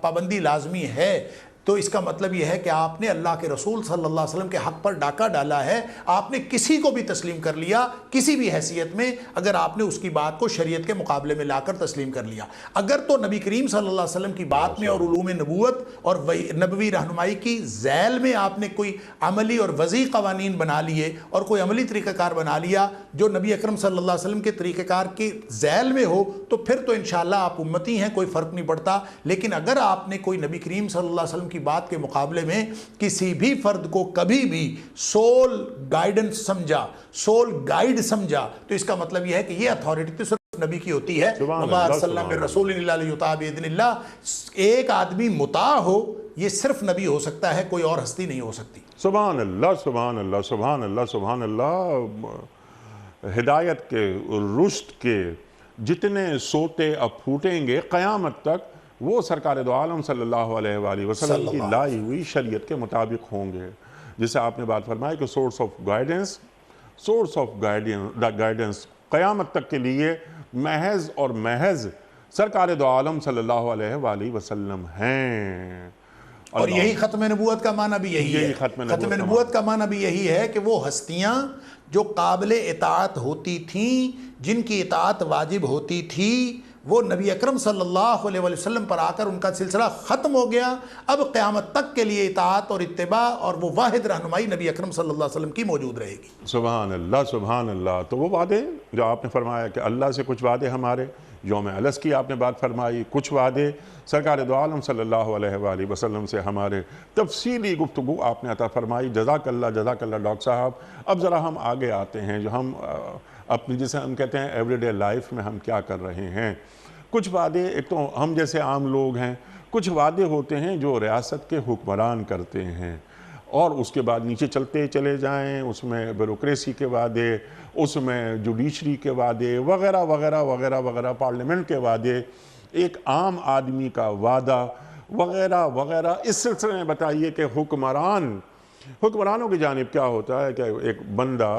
پابندی لازمی ہے، تو اس کا مطلب یہ ہے کہ آپ نے اللہ کے رسول صلی اللہ علیہ وسلم کے حق پر ڈاکہ ڈالا ہے، آپ نے کسی کو بھی تسلیم کر لیا کسی بھی حیثیت میں، اگر آپ نے اس کی بات کو شریعت کے مقابلے میں لا کر تسلیم کر لیا۔ اگر تو نبی کریم صلی اللہ علیہ وسلم کی بات میں اور علوم نبوت اور نبوی رہنمائی کی ذیل میں آپ نے کوئی عملی اور وضعی قوانین بنا لیے اور کوئی عملی طریقہ کار بنا لیا جو نبی اکرم صلی اللہ علیہ وسلم کے طریقہ کار کی ذیل میں ہو، تو پھر تو انشاءاللہ آپ امتی ہیں، کوئی فرق نہیں پڑتا۔ لیکن اگر آپ نے کوئی نبی کریم صلی اللہ علیہ وسلم کی بات کے مقابلے میں کسی بھی فرد کو کبھی بھی سول گائیڈنس سمجھا، سول گائیڈ سمجھا، تو اس کا مطلب یہ ہے کہ یہ اتھارٹی تو صرف نبی کی ہوتی ہے۔ وما ارسلنا من رسول الا لیطاع باذن اللہ، ایک آدمی مطاع ہو یہ صرف نبی ہو سکتا ہے، کوئی اور ہستی نہیں ہو سکتی۔ سبحان اللہ سبحان اللہ سبحان اللہ سبحان اللہ۔ ہدایت کے رشد کے جتنے سوتے اب پھوٹیں گے قیامت تک، وہ سرکار دو عالم صلی اللہ علیہ وآلہ وسلم کی لائی ہوئی شریعت کے مطابق ہوں گے۔ جسے آپ نے بات فرمائی کہ سورس آف گائیڈنس قیامت تک کے لیے محض اور محض سرکار دو عالم صلی اللہ علیہ وآلہ وسلم ہیں۔ اور یہی ختم نبوت کا معنی بھی یہی ہے۔ ختم نبوت کا معنی بھی یہی ہے کہ وہ ہستیاں جو قابل اطاعت ہوتی تھیں، جن کی اطاعت واجب ہوتی تھی، وہ نبی اکرم صلی اللہ علیہ وسلم پر آ کر ان کا سلسلہ ختم ہو گیا۔ اب قیامت تک کے لیے اطاعت اور اتباع اور وہ واحد رہنمائی نبی اکرم صلی اللہ علیہ وسلم کی موجود رہے گی۔ سبحان اللہ سبحان اللہ۔ تو وہ وعدے جو آپ نے فرمایا کہ اللہ سے کچھ وعدے ہمارے، یوم الس کی آپ نے بات فرمائی، کچھ وعدے سرکار دو عالم صلی اللہ علیہ وآلہ وسلم سے ہمارے، تفصیلی گفتگو آپ نے عطا فرمائی۔ جزاک اللہ ڈاکٹر صاحب۔ اب ذرا ہم آگے آتے ہیں، جو ہم اپنی جسے ہم کہتے ہیں ایوری ڈے لائف میں ہم کیا کر رہے ہیں۔ کچھ وعدے، ایک تو ہم جیسے عام لوگ ہیں، کچھ وعدے ہوتے ہیں جو ریاست کے حکمران کرتے ہیں، اور اس کے بعد نیچے چلتے چلے جائیں، اس میں بیوروکریسی کے وعدے، اس میں جوڈیشری کے وعدے وغیرہ وغیرہ وغیرہ وغیرہ، پارلیمنٹ کے وعدے۔ ایک عام آدمی کا وعدہ وغیرہ وغیرہ. اس سلسلے میں بتائیے کہ حکمرانوں کی جانب کیا ہوتا ہے کہ ایک بندہ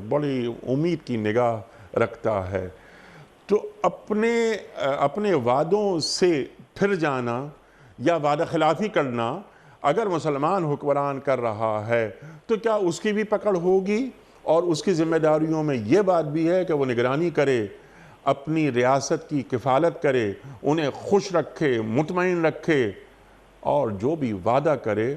بڑی امید کی نگاہ رکھتا ہے تو اپنے وعدوں سے پھر جانا یا وعدہ خلافی کرنا اگر مسلمان حکمران کر رہا ہے تو کیا اس کی بھی پکڑ ہوگی؟ اور اس کی ذمہ داریوں میں یہ بات بھی ہے کہ وہ نگرانی کرے، اپنی ریاست کی کفالت کرے، انہیں خوش رکھے، مطمئن رکھے، اور جو بھی وعدہ کرے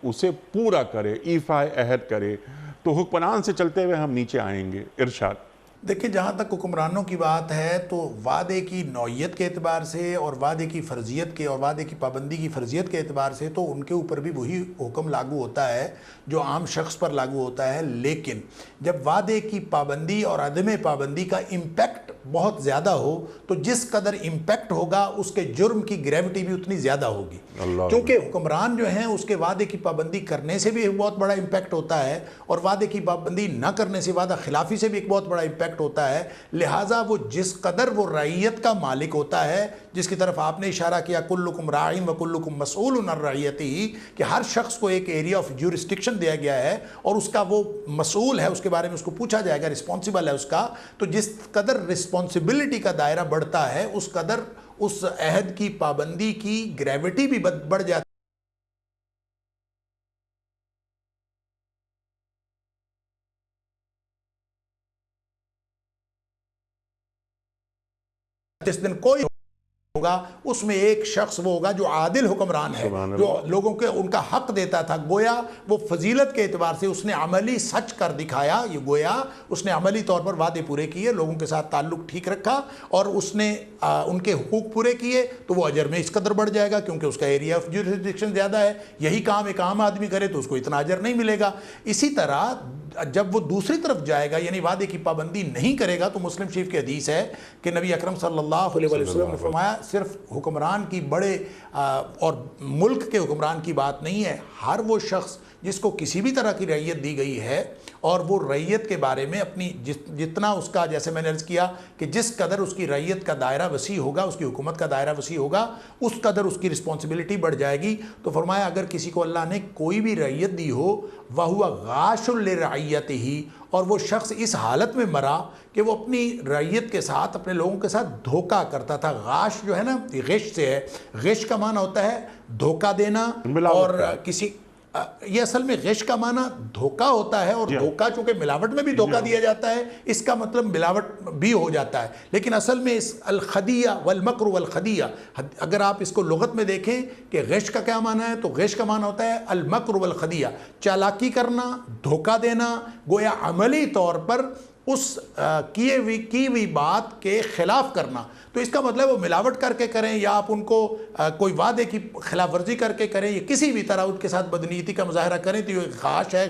اسے پورا کرے، ایفا عہد کرے. تو حکمران سے چلتے ہوئے ہم نیچے آئیں گے. ارشاد. دیکھیں، جہاں تک حکمرانوں کی بات ہے تو وعدے کی نوعیت کے اعتبار سے اور وعدے کی فرضیت کے اور وعدے کی پابندی کی فرضیت کے اعتبار سے تو ان کے اوپر بھی وہی حکم لاگو ہوتا ہے جو عام شخص پر لاگو ہوتا ہے. لیکن جب وعدے کی پابندی اور عدم پابندی کا امپیکٹ بہت زیادہ ہو تو جس قدر امپیکٹ ہوگا اس کے جرم کی گریوٹی بھی اتنی زیادہ ہوگی. کیونکہ حکمران جو ہیں اس کے وعدے کی پابندی کرنے سے بھی ایک بہت بڑا امپیکٹ ہوتا ہے اور وعدے کی پابندی نہ کرنے سے، وعدہ خلافی سے بھی ایک بہت بڑا امپیکٹ ہوتا ہے. لہٰذا وہ جس قدر وہ رعیت کا مالک ہوتا ہے، جس کی طرف آپ نے اشارہ کیا کلکم راعٍ وکلکم مسئول عن رعیتہ، کہ ہر شخص کو ایک ایریا آف جورسڈکشن دیا گیا ہے اور اس کا وہ مسئول ہے، اس کے بارے میں اس کو پوچھا جائے گا، رسپانسیبل ہے اس کا. تو جس قدر رسپانسبلٹی کا دائرہ بڑھتا ہے اس قدر اس عہد کی پابندی کی گریوٹی بھی بڑھ جاتی ہے. جس دن کوئی ہوگا اس میں ایک شخص وہ ہوگا جو عادل حکمران ہے، جو لوگوں کے ان کا حق دیتا تھا. گویا وہ فضیلت کے اعتبار سے اس نے عملی سچ کر دکھایا، یہ گویا اس نے عملی طور پر وعدے پورے کیے، لوگوں کے ساتھ تعلق ٹھیک رکھا اور اس نے ان کے حقوق پورے کیے تو وہ اجر میں اس قدر بڑھ جائے گا کیونکہ اس کا ایریا آف جورسڈکشن زیادہ ہے. یہی کام ایک عام آدمی کرے تو اس کو اتنا اجر نہیں ملے گا. اسی طرح جب وہ دوسری طرف جائے گا یعنی وعدے کی پابندی نہیں کرے گا تو مسلم شریف کی حدیث ہے کہ نبی اکرم صلی اللہ علیہ وسلم نے فرمایا صرف حکمران کی بڑے اور ملک کے حکمران کی بات نہیں ہے، ہر وہ شخص جس کو کسی بھی طرح کی رعیت دی گئی ہے اور وہ رعیت کے بارے میں اپنی جتنا اس کا، جیسے میں نے عرض کیا کہ جس قدر اس کی رعیت کا دائرہ وسیع ہوگا، اس کی حکومت کا دائرہ وسیع ہوگا، اس قدر اس کی رسپانسبلٹی بڑھ جائے گی. تو فرمایا اگر کسی کو اللہ نے کوئی بھی رعیت دی ہو وَهُوَ غَاشٌ لِرَعِيَّتِهِ، اور وہ شخص اس حالت میں مرا کہ وہ اپنی رعیت کے ساتھ، اپنے لوگوں کے ساتھ دھوکہ کرتا تھا. غاش جو ہے نا غش سے ہے، غش کا معنی ہوتا ہے دھوکہ دینا، اور کسی یہ اصل میں غش کا معنی دھوکہ ہوتا ہے، اور دھوکہ چونکہ ملاوٹ میں بھی دھوکہ دیا جاتا ہے اس کا مطلب ملاوٹ بھی ہو جاتا ہے. لیکن اصل میں اس الخدیہ والمکر والخدیہ، اگر آپ اس کو لغت میں دیکھیں کہ غش کا کیا معنی ہے تو غش کا معنی ہوتا ہے المکر والخدیہ، چالاکی کرنا، دھوکہ دینا، گویا عملی طور پر اس کی ہوئی بات کے خلاف کرنا. تو اس کا مطلب وہ ملاوٹ کر کے کریں یا آپ ان کو کوئی وعدے کی خلاف ورزی کر کے کریں یا کسی بھی طرح ان کے ساتھ بدنیتی کا مظاہرہ کریں تو یہ غاش ہے،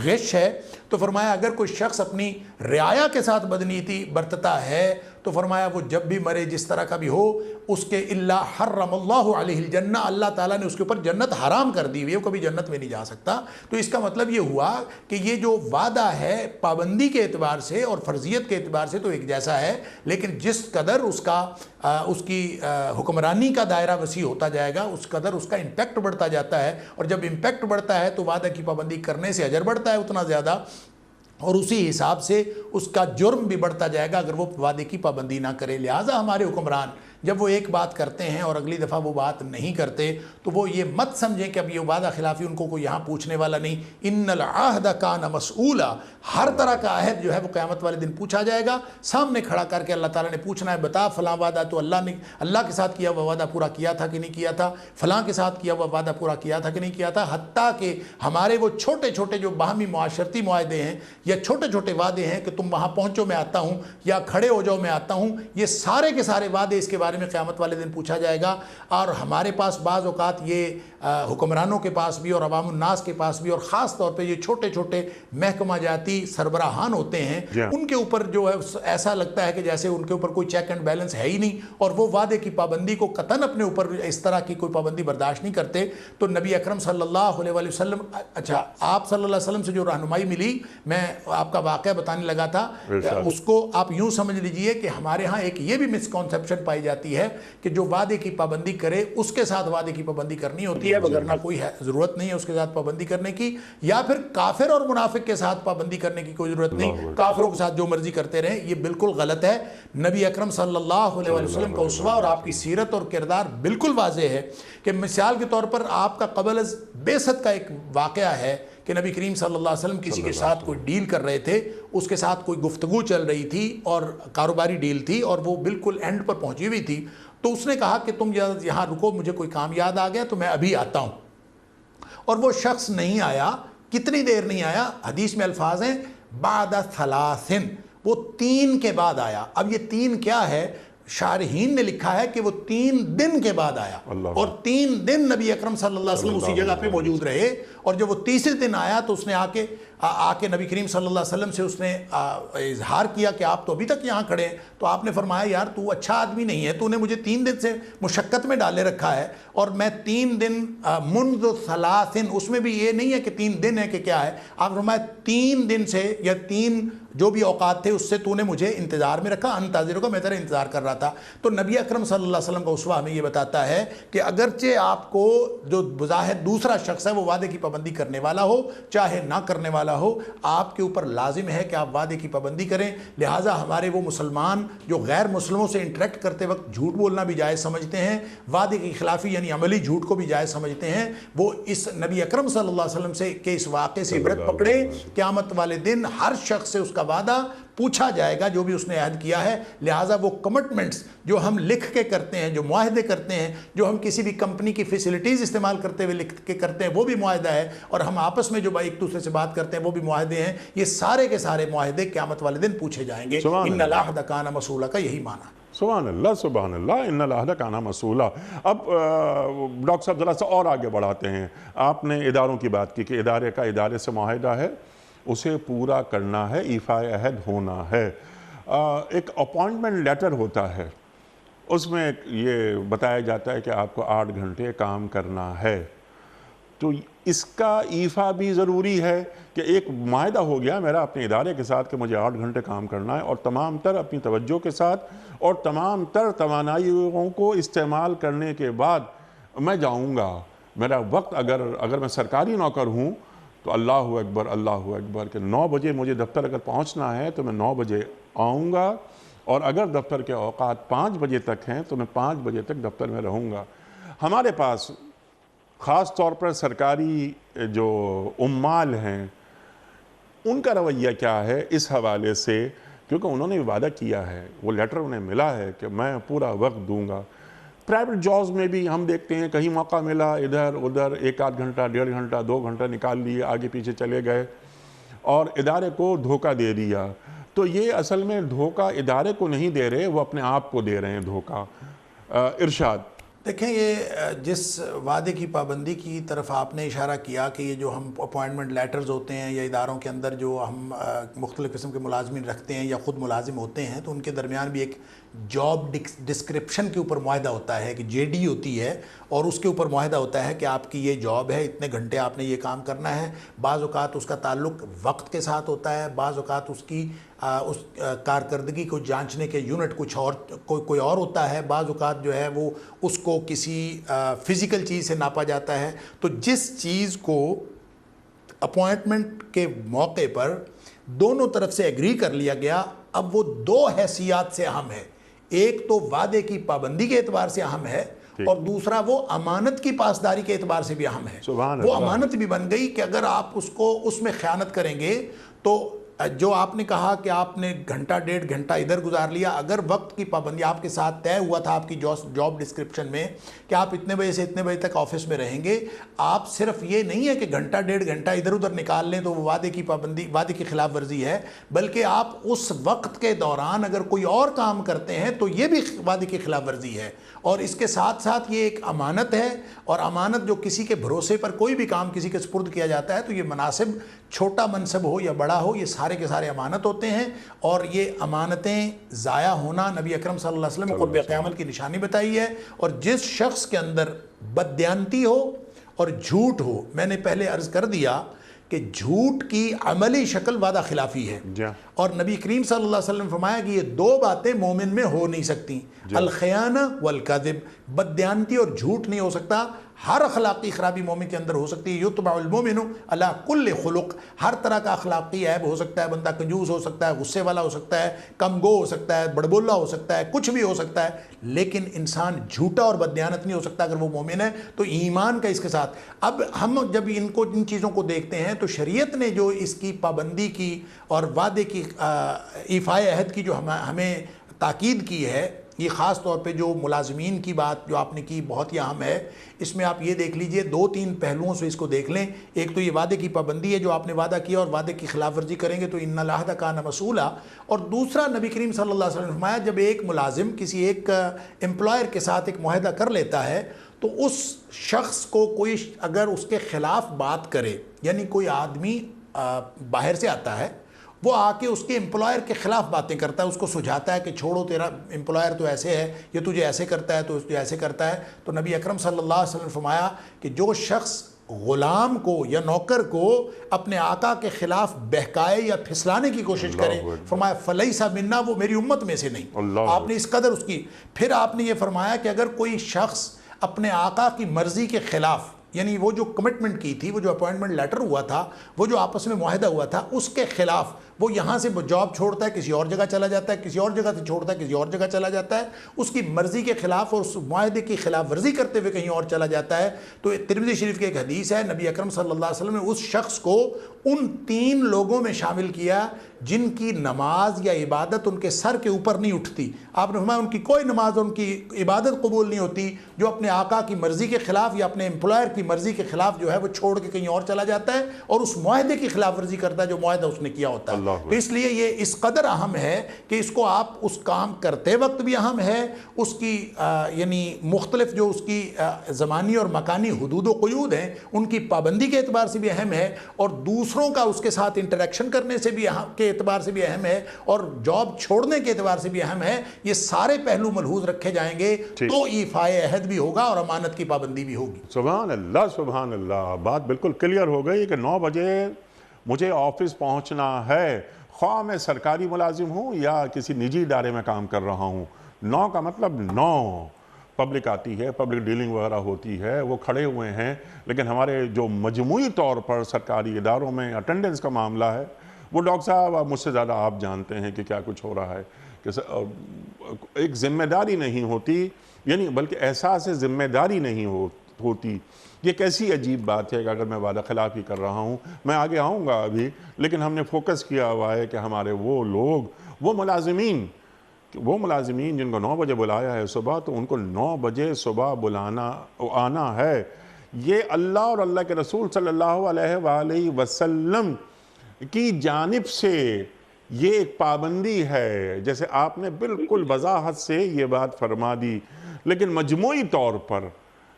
غش ہے. تو فرمایا اگر کوئی شخص اپنی رعایا کے ساتھ بدنیتی برتتا ہے تو فرمایا وہ جب بھی مرے جس طرح کا بھی ہو اس کے الا حرم اللہ علیہ الجنہ، اللہ تعالیٰ نے اس کے اوپر جنت حرام کر دی ہوئی ہے، وہ کبھی جنت میں نہیں جا سکتا. تو اس کا مطلب یہ ہوا کہ یہ جو وعدہ ہے پابندی کے اعتبار سے اور فرضیت کے اعتبار سے تو ایک جیسا ہے، لیکن جس قدر اس کی حکمرانی کا دائرہ وسیع ہوتا جائے گا اس قدر اس کا امپیکٹ بڑھتا جاتا ہے، اور جب امپیکٹ بڑھتا ہے تو وعدہ کی پابندی کرنے سے اجر بڑھتا ہے اتنا زیادہ، اور اسی حساب سے اس کا جرم بھی بڑھتا جائے گا اگر وہ وعدے کی پابندی نہ کرے. لہٰذا ہمارے حکمران جب وہ ایک بات کرتے ہیں اور اگلی دفعہ وہ بات نہیں کرتے تو وہ یہ مت سمجھیں کہ اب یہ وعدہ خلافی ان کو کوئی یہاں پوچھنے والا نہیں. ان العہد کان مسئولا، ہر طرح کا عہد جو ہے وہ قیامت والے دن پوچھا جائے گا. سامنے کھڑا کر کے اللہ تعالیٰ نے پوچھنا ہے بتا فلاں وعدہ تو اللہ کے ساتھ کیا ہوا وعدہ پورا کیا تھا کہ نہیں کیا تھا، فلاں کے ساتھ کیا ہوا وعدہ پورا کیا تھا کہ نہیں کیا تھا. حتیٰ کہ ہمارے وہ چھوٹے چھوٹے جو باہمی معاشرتی معاہدے ہیں یا چھوٹے چھوٹے وعدے ہیں کہ تم وہاں پہنچو میں آتا ہوں یا کھڑے ہو جاؤ میں آتا ہوں، یہ سارے کے سارے وعدے اس کے بارے میں قیامت والے دن پوچھا جائے گا. اور ہمارے پاس بعض اوقات یہ حکمرانوں کے پاس بھی اور عوام الناس کے پاس بھی اور خاص طور پہ یہ چھوٹے چھوٹے محکمہ جاتی سربراہان ہوتے ہیں ان کے اوپر جو ہے ایسا لگتا ہے کہ جیسے ان کے اوپر کوئی چیک اینڈ بیلنس ہے ہی نہیں اور وہ وعدے کی پابندی کو قطعاً اپنے اوپر اس طرح کی کوئی پابندی برداشت نہیں کرتے. تو نبی اکرم صلی اللہ علیہ وسلم، اچھا آپ صلی اللہ علیہ وسلم سے جو رہنمائی ملی، میں آپ کا واقعہ بتانے لگا تھا، اس کو آپ یوں سمجھ لیجئے کہ ہمارے ہاں ایک یہ بھی مسکنسیپشن پائی جاتی جاتی ہے کہ جو وعدے کی پابندی کرے اس کے ساتھ وعدے کی پابندی کرنی ہوتی ہے، وگرنہ کوئی ضرورت نہیں ہے اس کے ساتھ پابندی کرنے کی، یا پھر کافر اور منافق کے ساتھ پابندی کرنے کی کوئی ضرورت نہیں، کافروں کے ساتھ جو مرضی کرتے رہیں، یہ بالکل غلط ہے۔ نبی اکرم صلی اللہ علیہ وسلم کا اسوہ اور آپ کی سیرت اور کردار بالکل واضح ہے کہ مثال کے طور پر آپ کا قبل از بعثت کا ایک واقعہ ہے کہ نبی کریم صلی اللہ علیہ وسلم کسی کے ساتھ کوئی ڈیل کر رہے تھے، اس کے ساتھ کوئی گفتگو چل رہی تھی اور کاروباری ڈیل تھی اور وہ بالکل اینڈ پر پہنچی ہوئی تھی، تو اس نے کہا کہ تم یہاں رکو، مجھے کوئی کام یاد آ گیا تو میں ابھی آتا ہوں، اور وہ شخص نہیں آیا۔ کتنی دیر نہیں آیا؟ حدیث میں الفاظ ہیں بعد ثلاثن، وہ 3 کے بعد آیا۔ اب یہ 3 کیا ہے؟ شارحین نے لکھا ہے کہ وہ 3 دن کے بعد آیا، اور 3 دن نبی اکرم صلی اللہ علیہ وسلم اسی جگہ پہ موجود رہے، اور جب وہ تیسرے دن آیا تو اس نے آ کے نبی کریم صلی اللہ علیہ وسلم سے اس نے اظہار کیا کہ آپ تو ابھی تک یہاں کھڑے ہیں، تو آپ نے فرمایا یار تو اچھا آدمی نہیں ہے، تو نے مجھے 3 دن سے مشقت میں ڈالے رکھا ہے، اور میں 3 دن منذ ثلاثن، اس میں بھی یہ نہیں ہے کہ 3 دن ہے کہ کیا ہے، آپ فرمایا 3 دن سے یا 3 جو بھی اوقات تھے اس سے تو نے مجھے انتظار میں رکھا، انتظر کا میں تیرا انتظار کر رہا تھا۔ تو نبی اکرم صلی اللہ علیہ وسلم کا اسوہ ہمیں یہ بتاتا ہے کہ اگرچہ آپ کو جو بظاہر دوسرا شخص ہے وہ وعدے کی پابندی کرنے والا ہو چاہے نہ کرنے والا ہو، آپ کے اوپر لازم ہے کہ آپ وعدے کی پابندی کریں۔ لہٰذا ہمارے وہ مسلمان جو غیر مسلموں سے انٹریکٹ کرتے وقت جھوٹ بولنا بھی جائز سمجھتے ہیں، وعدے کی خلافی یعنی عملی جھوٹ کو بھی جائز سمجھتے ہیں، وہ اس نبی اکرم صلی اللہ علیہ وسلم سے کے اس واقعے سے عبرت پکڑے۔ قیامت والے دن ہر شخص سے اس کا وعدہ پوچھا جائے گا جو بھی اس نے عہد کیا ہے، لہٰذا وہ کمٹمنٹس جو ہم لکھ کے کرتے ہیں، جو معاہدے کرتے ہیں، جو ہم کسی بھی کمپنی کی فیسلٹیز استعمال کرتے ہوئے لکھ کے کرتے ہیں وہ بھی معاہدہ ہے، اور ہم آپس میں جو ایک دوسرے سے بات کرتے ہیں وہ بھی معاہدے ہیں۔ یہ سارے کے سارے معاہدے قیامت والے دن پوچھے جائیں گے۔ ان العہد کان مسئولہ کا یہی معنی۔ سبحان اللہ سبحان اللہ، ان العہد کان مسئولہ۔ اب ڈاکٹر صاحب ذرا سا اور آگے بڑھاتے ہیں، آپ نے اداروں کی بات کی کہ ادارے کا ادارے سے معاہدہ ہے، اسے پورا کرنا ہے، ایفاء عہد ہونا ہے۔ ایک اپوائنٹمنٹ لیٹر ہوتا ہے، اس میں یہ بتایا جاتا ہے کہ آپ کو 8 گھنٹے کام کرنا ہے، تو اس کا ایفا بھی ضروری ہے کہ ایک معاہدہ ہو گیا میرا اپنے ادارے کے ساتھ کہ مجھے 8 گھنٹے کام کرنا ہے، اور تمام تر اپنی توجہ کے ساتھ اور تمام تر توانائیوں کو استعمال کرنے کے بعد میں جاؤں گا۔ میرا وقت اگر میں سرکاری نوکر ہوں تو اللہ اکبر کہ 9 بجے مجھے دفتر اگر پہنچنا ہے تو میں 9 بجے آؤں گا، اور اگر دفتر کے اوقات 5 بجے تک ہیں تو میں 5 بجے تک دفتر میں رہوں گا۔ ہمارے پاس خاص طور پر سرکاری جو عمال ہیں ان کا رویہ کیا ہے اس حوالے سے، کیونکہ انہوں نے وعدہ کیا ہے، وہ لیٹر انہیں ملا ہے کہ میں پورا وقت دوں گا۔ پرائیویٹ جابز میں بھی ہم دیکھتے ہیں کہیں موقع ملا ادھر ادھر 1 آدھ گھنٹہ 1.5 گھنٹہ 2 گھنٹہ نکال لیے، آگے پیچھے چلے گئے اور ادارے کو دھوکہ دے دیا۔ تو یہ اصل میں دھوکہ ادارے کو نہیں دے رہے، وہ اپنے آپ کو دے رہے ہیں دھوکہ۔ ارشاد۔ دیکھیں، یہ جس وعدے کی پابندی کی طرف آپ نے اشارہ کیا کہ یہ جو ہم اپوائنٹمنٹ لیٹرز ہوتے ہیں یا اداروں کے اندر جو ہم مختلف قسم کے ملازمین رکھتے ہیں یا خود ملازم ہوتے ہیں، تو ان کے درمیان بھی ایک جاب ڈسکرپشن کے اوپر معاہدہ ہوتا ہے کہ JD ہوتی ہے، اور اس کے اوپر معاہدہ ہوتا ہے کہ آپ کی یہ جاب ہے، اتنے گھنٹے آپ نے یہ کام کرنا ہے۔ بعض اوقات اس کا تعلق وقت کے ساتھ ہوتا ہے، بعض اوقات اس کی اس کارکردگی کو جانچنے کے یونٹ کچھ اور کوئی اور ہوتا ہے، بعض اوقات جو ہے وہ اس کو کسی فزیکل چیز سے ناپا جاتا ہے۔ تو جس چیز کو اپوائنٹمنٹ کے موقع پر دونوں طرف سے ایگری کر لیا گیا، اب وہ 2 حیثیات سے اہم ہے، ایک تو وعدے کی پابندی کے اعتبار سے اہم ہے، اور دوسرا وہ امانت کی پاسداری کے اعتبار سے بھی اہم ہے۔ وہ امانت بھی بن گئی کہ اگر آپ اس میں خیانت کریں گے تو جو آپ نے کہا کہ آپ نے گھنٹہ 1.5 گھنٹہ ادھر گزار لیا، اگر وقت کی پابندی آپ کے ساتھ طے ہوا تھا آپ کی جاب ڈسکرپشن میں کہ آپ اتنے بجے سے اتنے بجے تک آفس میں رہیں گے، آپ صرف یہ نہیں ہے کہ گھنٹہ 1.5 گھنٹہ ادھر ادھر نکال لیں تو وہ وعدے کی خلاف ورزی ہے، بلکہ آپ اس وقت کے دوران اگر کوئی اور کام کرتے ہیں تو یہ بھی وعدے کی خلاف ورزی ہے۔ اور اس کے ساتھ ساتھ یہ ایک امانت ہے، اور امانت جو کسی کے بھروسے پر کوئی بھی کام کسی کے سپرد کیا جاتا ہے تو یہ مناسب چھوٹا منصب ہو یا بڑا ہو، یہ سارے کے سارے امانت ہوتے ہیں، اور یہ امانتیں ضائع ہونا نبی اکرم صلی اللہ علیہ وسلم قرب قیامت کی نشانی بتائی ہے۔ اور جس شخص کے اندر بددیانتی ہو اور جھوٹ ہو، میں نے پہلے عرض کر دیا کہ جھوٹ کی عملی شکل وعدہ خلافی ہے، اور نبی کریم صلی اللہ علیہ وسلم نے فرمایا کہ یہ دو باتیں مومن میں ہو نہیں سکتی، الخیانہ والکذب، بددیانتی اور جھوٹ نہیں ہو سکتا۔ ہر اخلاقی خرابی مومن کے اندر ہو سکتی ہے، یتبع المومن علی کل خلق، ہر طرح کا اخلاقی عیب ہو سکتا ہے، بندہ کنجوس ہو سکتا ہے، غصے والا ہو سکتا ہے، کم گو ہو سکتا ہے، بڑبولا ہو سکتا ہے، کچھ بھی ہو سکتا ہے، لیکن انسان جھوٹا اور بددیانت نہیں ہو سکتا اگر وہ مومن ہے۔ تو ایمان کا اس کے ساتھ، اب ہم جب ان چیزوں کو دیکھتے ہیں تو شریعت نے جو اس کی پابندی کی اور وعدے کی ایفائے عہد کی جو ہمیں تاکید کی ہے، یہ خاص طور پہ جو ملازمین کی بات جو آپ نے کی بہت ہی اہم ہے۔ اس میں آپ یہ دیکھ لیجئے، دو تین پہلوؤں سے اس کو دیکھ لیں۔ ایک تو یہ وعدے کی پابندی ہے، جو آپ نے وعدہ کیا اور وعدے کی خلاف ورزی کریں گے تو ان العہد کان مسئولا، اور دوسرا نبی کریم صلی اللہ علیہ وسلم نے فرمایا جب ایک ملازم کسی ایک امپلائر کے ساتھ ایک معاہدہ کر لیتا ہے تو اس شخص کو کوئی اگر اس کے خلاف بات کرے، یعنی کوئی آدمی باہر سے آتا ہے، وہ آ کے اس کے امپلائر کے خلاف باتیں کرتا ہے، اس کو سجھاتا ہے کہ چھوڑو تیرا امپلائر تو ایسے ہے، یہ تجھے ایسے کرتا ہے تو تجھے ایسے کرتا ہے، تو نبی اکرم صلی اللہ علیہ وسلم نے فرمایا کہ جو شخص غلام کو یا نوکر کو اپنے آقا کے خلاف بہکائے یا پھسلانے کی کوشش کرے، فرمایا فلیسا منا، وہ میری امت میں سے نہیں۔ آپ نے اس قدر اس کی، پھر آپ نے یہ فرمایا کہ اگر کوئی شخص اپنے آقا کی مرضی کے خلاف، یعنی وہ جو کمٹمنٹ کی تھی، وہ جو اپوائنٹمنٹ لیٹر ہوا تھا، وہ جو آپس میں معاہدہ ہوا تھا، اس کے خلاف وہ یہاں سے جاب چھوڑتا ہے، کسی اور جگہ چلا جاتا ہے، کسی اور جگہ سے چھوڑتا ہے، کسی اور جگہ چلا جاتا ہے، اس کی مرضی کے خلاف اور اس معاہدے کی خلاف ورزی کرتے ہوئے کہیں اور چلا جاتا ہے، تو ترمذی شریف کی ایک حدیث ہے، نبی اکرم صلی اللہ علیہ وسلم نے اس شخص کو ان تین لوگوں میں شامل کیا جن کی نماز یا عبادت ان کے سر کے اوپر نہیں اٹھتی۔ آپ نے فرمایا ان کی کوئی نماز اور ان کی عبادت قبول نہیں ہوتی جو اپنے آقا کی مرضی کے خلاف یا اپنے امپلائر کی مرضی کے خلاف جو ہے وہ چھوڑ کے کہیں اور چلا جاتا ہے اور اس معاہدے کی خلاف ورزی کرتا ہے جو معاہدہ اس نے کیا ہوتا ہے۔ تو اس لیے یہ اس قدر اہم ہے کہ اس کو آپ اس کام کرتے وقت بھی اہم ہے، اس کی یعنی مختلف جو اس کی زمانی اور مکانی حدود و قیود ہیں ان کی پابندی کے اعتبار سے بھی اہم ہے، اور دوسروں کا اس کے ساتھ انٹریکشن کرنے سے بھی کے اعتبار سے بھی اہم ہے، اور جاب چھوڑنے کے اعتبار سے بھی اہم ہے۔ یہ سارے پہلو ملحوظ رکھے جائیں گے تو ایفائے عہد بھی ہوگا اور امانت کی پابندی بھی ہوگی۔ سبحان اللہ سبحان اللہ، بات بالکل کلیئر ہو گئی کہ 9 بجے مجھے آفس پہنچنا ہے، خواہ میں سرکاری ملازم ہوں یا کسی نجی ادارے میں کام کر رہا ہوں۔ 9 کا مطلب 9 پبلک آتی ہے، پبلک ڈیلنگ وغیرہ ہوتی ہے، وہ کھڑے ہوئے ہیں، لیکن ہمارے جو مجموعی طور پر سرکاری اداروں میں اٹینڈنس کا معاملہ ہے، وہ ڈاکٹر صاحب مجھ سے زیادہ آپ جانتے ہیں کہ کیا کچھ ہو رہا ہے، کہ ایک ذمہ داری نہیں ہوتی، یعنی بلکہ احساس ذمہ داری نہیں ہوتی۔ یہ کیسی عجیب بات ہے کہ اگر میں وعدہ خلافی کر رہا ہوں، میں آگے آؤں گا ابھی، لیکن ہم نے فوکس کیا ہوا ہے کہ ہمارے وہ لوگ، وہ ملازمین جن کو 9 بجے بلایا ہے صبح، تو ان کو 9 بجے صبح آنا ہے۔ یہ اللہ اور اللہ کے رسول صلی اللہ علیہ وآلہ وسلم کی جانب سے یہ ایک پابندی ہے، جیسے آپ نے بالکل وضاحت سے یہ بات فرما دی، لیکن مجموعی طور پر،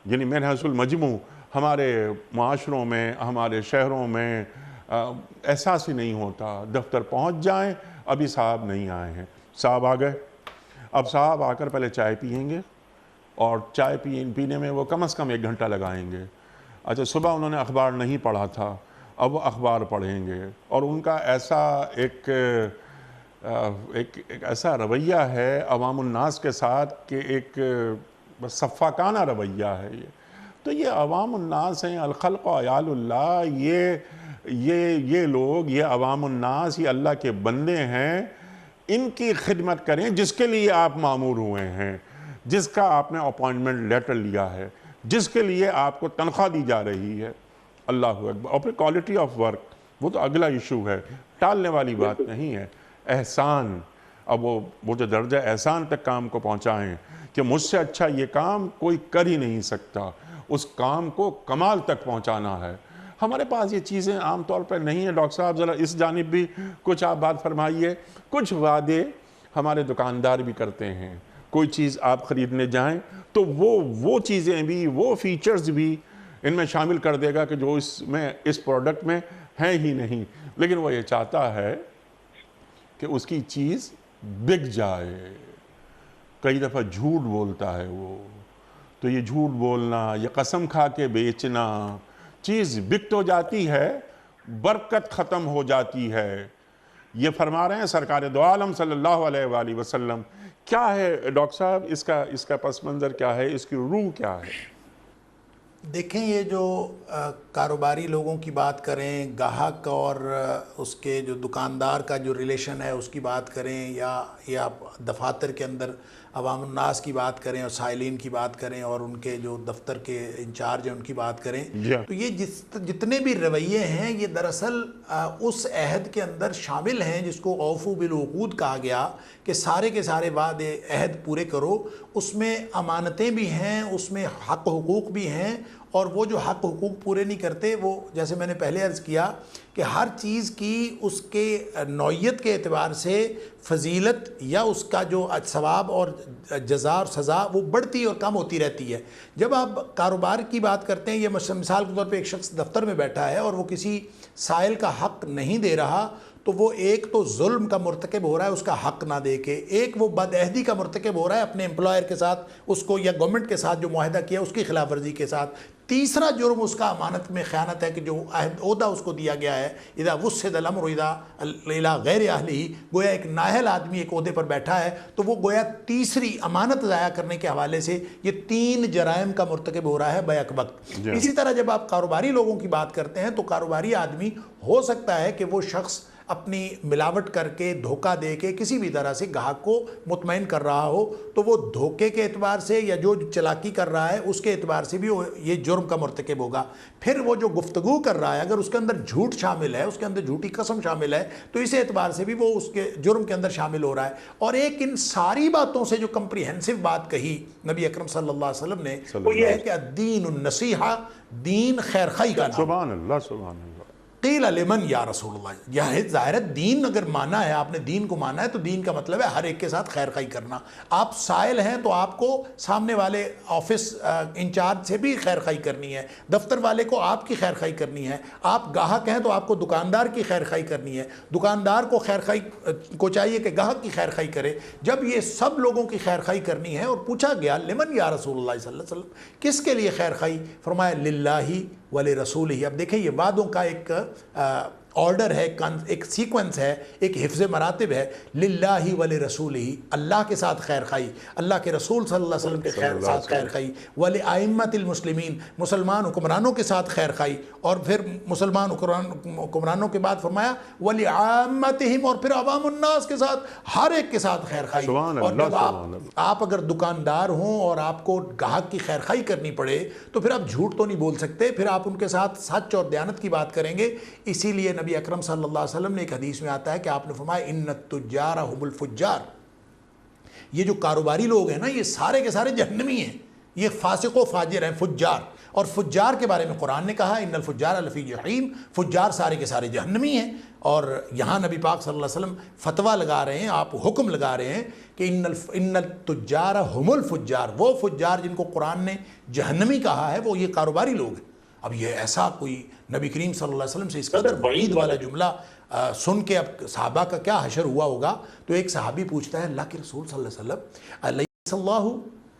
یعنی میرے حصول مجموع ہمارے معاشروں میں، ہمارے شہروں میں احساس ہی نہیں ہوتا۔ دفتر پہنچ جائیں، ابھی صاحب نہیں آئے ہیں، صاحب آ گئے، اب صاحب آ کر پہلے چائے پئیں گے، اور چائے پینے میں وہ کم از کم 1 گھنٹہ لگائیں گے۔ اچھا، صبح انہوں نے اخبار نہیں پڑھا تھا، اب وہ اخبار پڑھیں گے، اور ان کا ایسا ایک ایسا رویہ ہے عوام الناس کے ساتھ کہ ایک صفاکانہ رویہ ہے یہ۔ تو یہ عوام الناس ہیں، الخلق و عیال اللہ، یہ لوگ، یہ عوام الناس، یہ اللہ کے بندے ہیں، ان کی خدمت کریں جس کے لیے آپ مامور ہوئے ہیں، جس کا آپ نے اپوائنٹمنٹ لیٹر لیا ہے، جس کے لیے آپ کو تنخواہ دی جا رہی ہے۔ اللہ اکبر۔ اور پھر کوالٹی آف ورک، وہ تو اگلا ایشو ہے، ٹالنے والی بات نہیں ہے۔ احسان، اب وہ جو درجہ احسان تک کام کو پہنچائیں کہ مجھ سے اچھا یہ کام کوئی کر ہی نہیں سکتا، اس کام کو کمال تک پہنچانا ہے۔ ہمارے پاس یہ چیزیں عام طور پر نہیں ہیں۔ ڈاکٹر صاحب ذرا اس جانب بھی کچھ آپ بات فرمائیے۔ کچھ وعدے ہمارے دکاندار بھی کرتے ہیں، کوئی چیز آپ خریدنے جائیں تو وہ چیزیں بھی، وہ فیچرز بھی ان میں شامل کر دے گا کہ جو اس پروڈکٹ میں ہیں ہی نہیں، لیکن وہ یہ چاہتا ہے کہ اس کی چیز بک جائے۔ کئی دفعہ جھوٹ بولتا ہے وہ، تو یہ جھوٹ بولنا، یہ قسم کھا کے بیچنا، چیز بک تو جاتی ہے، برکت ختم ہو جاتی ہے۔ یہ فرما رہے ہیں سرکار دو عالم صلی اللہ علیہ وآلہ وسلم۔ کیا ہے ڈاکٹر صاحب اس کا پس منظر کیا ہے، اس کی روح کیا ہے؟ دیکھیں، یہ جو کاروباری لوگوں کی بات کریں، گاہک اور اس کے جو دکاندار کا جو ریلیشن ہے اس کی بات کریں، یا دفاتر کے اندر عوام الناس کی بات کریں اور سائلین کی بات کریں اور ان کے جو دفتر کے انچارج ہیں ان کی بات کریں، تو یہ جتنے بھی رویے ہیں یہ دراصل اس عہد کے اندر شامل ہیں جس کو اوفو بالعقود کہا گیا کہ سارے کے سارے وعدے عہد پورے کرو۔ اس میں امانتیں بھی ہیں، اس میں حق حقوق بھی ہیں، اور وہ جو حق حقوق پورے نہیں کرتے، وہ جیسے میں نے پہلے عرض کیا کہ ہر چیز کی اس کے نوعیت کے اعتبار سے فضیلت یا اس کا جو ثواب اور جزا اور سزا وہ بڑھتی اور کم ہوتی رہتی ہے۔ جب آپ کاروبار کی بات کرتے ہیں، یہ مثال کے طور پہ ایک شخص دفتر میں بیٹھا ہے اور وہ کسی سائل کا حق نہیں دے رہا، تو وہ ایک تو ظلم کا مرتکب ہو رہا ہے اس کا حق نہ دے کے، ایک وہ بدعہدی کا مرتکب ہو رہا ہے اپنے امپلائر کے ساتھ اس کو، یا گورنمنٹ کے ساتھ جو معاہدہ کیا اس کی خلاف ورزی کے ساتھ، تیسرا جرم اس کا امانت میں خیانت ہے کہ جو عہدہ اس کو دیا گیا ہے، اذا وسد الامر اذا الی غیر اہلہ، گویا ایک نااہل آدمی ایک عہدے پر بیٹھا ہے تو وہ گویا تیسری امانت ضائع کرنے کے حوالے سے یہ 3 جرائم کا مرتکب ہو رہا ہے بیک وقت۔ اسی طرح جب آپ کاروباری لوگوں کی بات کرتے ہیں تو کاروباری آدمی ہو سکتا ہے کہ وہ شخص اپنی ملاوٹ کر کے، دھوکہ دے کے کسی بھی طرح سے گاہک کو مطمئن کر رہا ہو، تو وہ دھوکے کے اعتبار سے یا جو چلاکی کر رہا ہے اس کے اعتبار سے بھی یہ جرم کا مرتکب ہوگا۔ پھر وہ جو گفتگو کر رہا ہے اگر اس کے اندر جھوٹ شامل ہے، اس کے اندر جھوٹی قسم شامل ہے، تو اس اعتبار سے بھی وہ اس کے جرم کے اندر شامل ہو رہا ہے۔ اور ایک ان ساری باتوں سے جو کمپریہنسو بات کہی نبی اکرم صلی اللہ علیہ وسلم نے، وہ یہ ہے کہ الدین النصیحہ، دین خیر خواہی کا نام۔ سبحان اللہ، سبحان اللہ۔ قیل لمن یا رسول اللہ، یہ ظاہر ہے دین اگر مانا ہے، آپ نے دین کو مانا ہے تو دین کا مطلب ہے ہر ایک کے ساتھ خیر خواہی کرنا۔ آپ سائل ہیں تو آپ کو سامنے والے آفس انچارج سے بھی خیر خواہی کرنی ہے، دفتر والے کو آپ کی خیر خواہی کرنی ہے، آپ گاہک ہیں تو آپ کو دکاندار کی خیر خواہی کرنی ہے، دکاندار کو خیر خواہی کو چاہیے کہ گاہک کی خیر خواہی کرے۔ جب یہ سب لوگوں کی خیر خواہی کرنی ہے اور پوچھا گیا لمن یا رسول اللہ صلی اللہ علیہ وسلم، کس کے لیے خیر خواہی؟ فرمایا للہ ولرسولہ۔ اب دیکھیں یہ وعدوں کا ایک آرڈر ہے، ایک سیکوینس ہے، ایک حفظ مراتب ہے۔ للہ ولرسولہ، اللہ کے ساتھ خیر خواہی، اللہ کے رسول صلی اللہ علیہ وسلم کے ساتھ خیر خواہی، ولائمۃ المسلمین، مسلمان حکمرانوں کے ساتھ خیر خواہی، اور پھر مسلمان حکمرانوں کے بعد فرمایا ولعامتہم، اور پھر عوام الناس کے ساتھ، ہر ایک کے ساتھ خیر خواہی۔ اور جب آپ اگر دکاندار ہوں اور آپ کو گاہک کی خیر خواہی کرنی پڑے تو پھر آپ جھوٹ تو نہیں بول سکتے، پھر آپ ان کے ساتھ سچ اور دیانت کی بات کریں گے۔ اسی لیے نبی اکرم صلی اللہ علیہ وسلم نے ایک حدیث میں آتا ہے کہ آپ نے فرمایا ان التجار هم الفجار، یہ جو کاروباری لوگ ہیں نا یہ سارے کے سارے جہنمی ہیں، یہ فاسق و فاجر ہیں، فجار۔ اور فجار کے بارے میں قرآن نے کہا ان الفجار لفی جحیم، فجار سارے کے سارے جہنمی ہیں۔ اور یہاں نبی پاک صلی اللہ علیہ وسلم فتویٰ لگا رہے ہیں، آپ حکم لگا رہے ہیں کہ ان التجار هم الفجار، وہ فجار جن کو قرآن نے جہنمی کہا ہے وہ یہ کاروباری لوگ ہیں۔ اب یہ ایسا کوئی نبی کریم صلی اللہ علیہ وسلم سے اس قدر بعید والا جملہ سن کے اب صحابہ کا کیا حشر ہوا ہوگا۔ تو ایک صحابی پوچھتا ہے اللہ کے رسول صلی اللہ علیہ وسلم الیس اللہ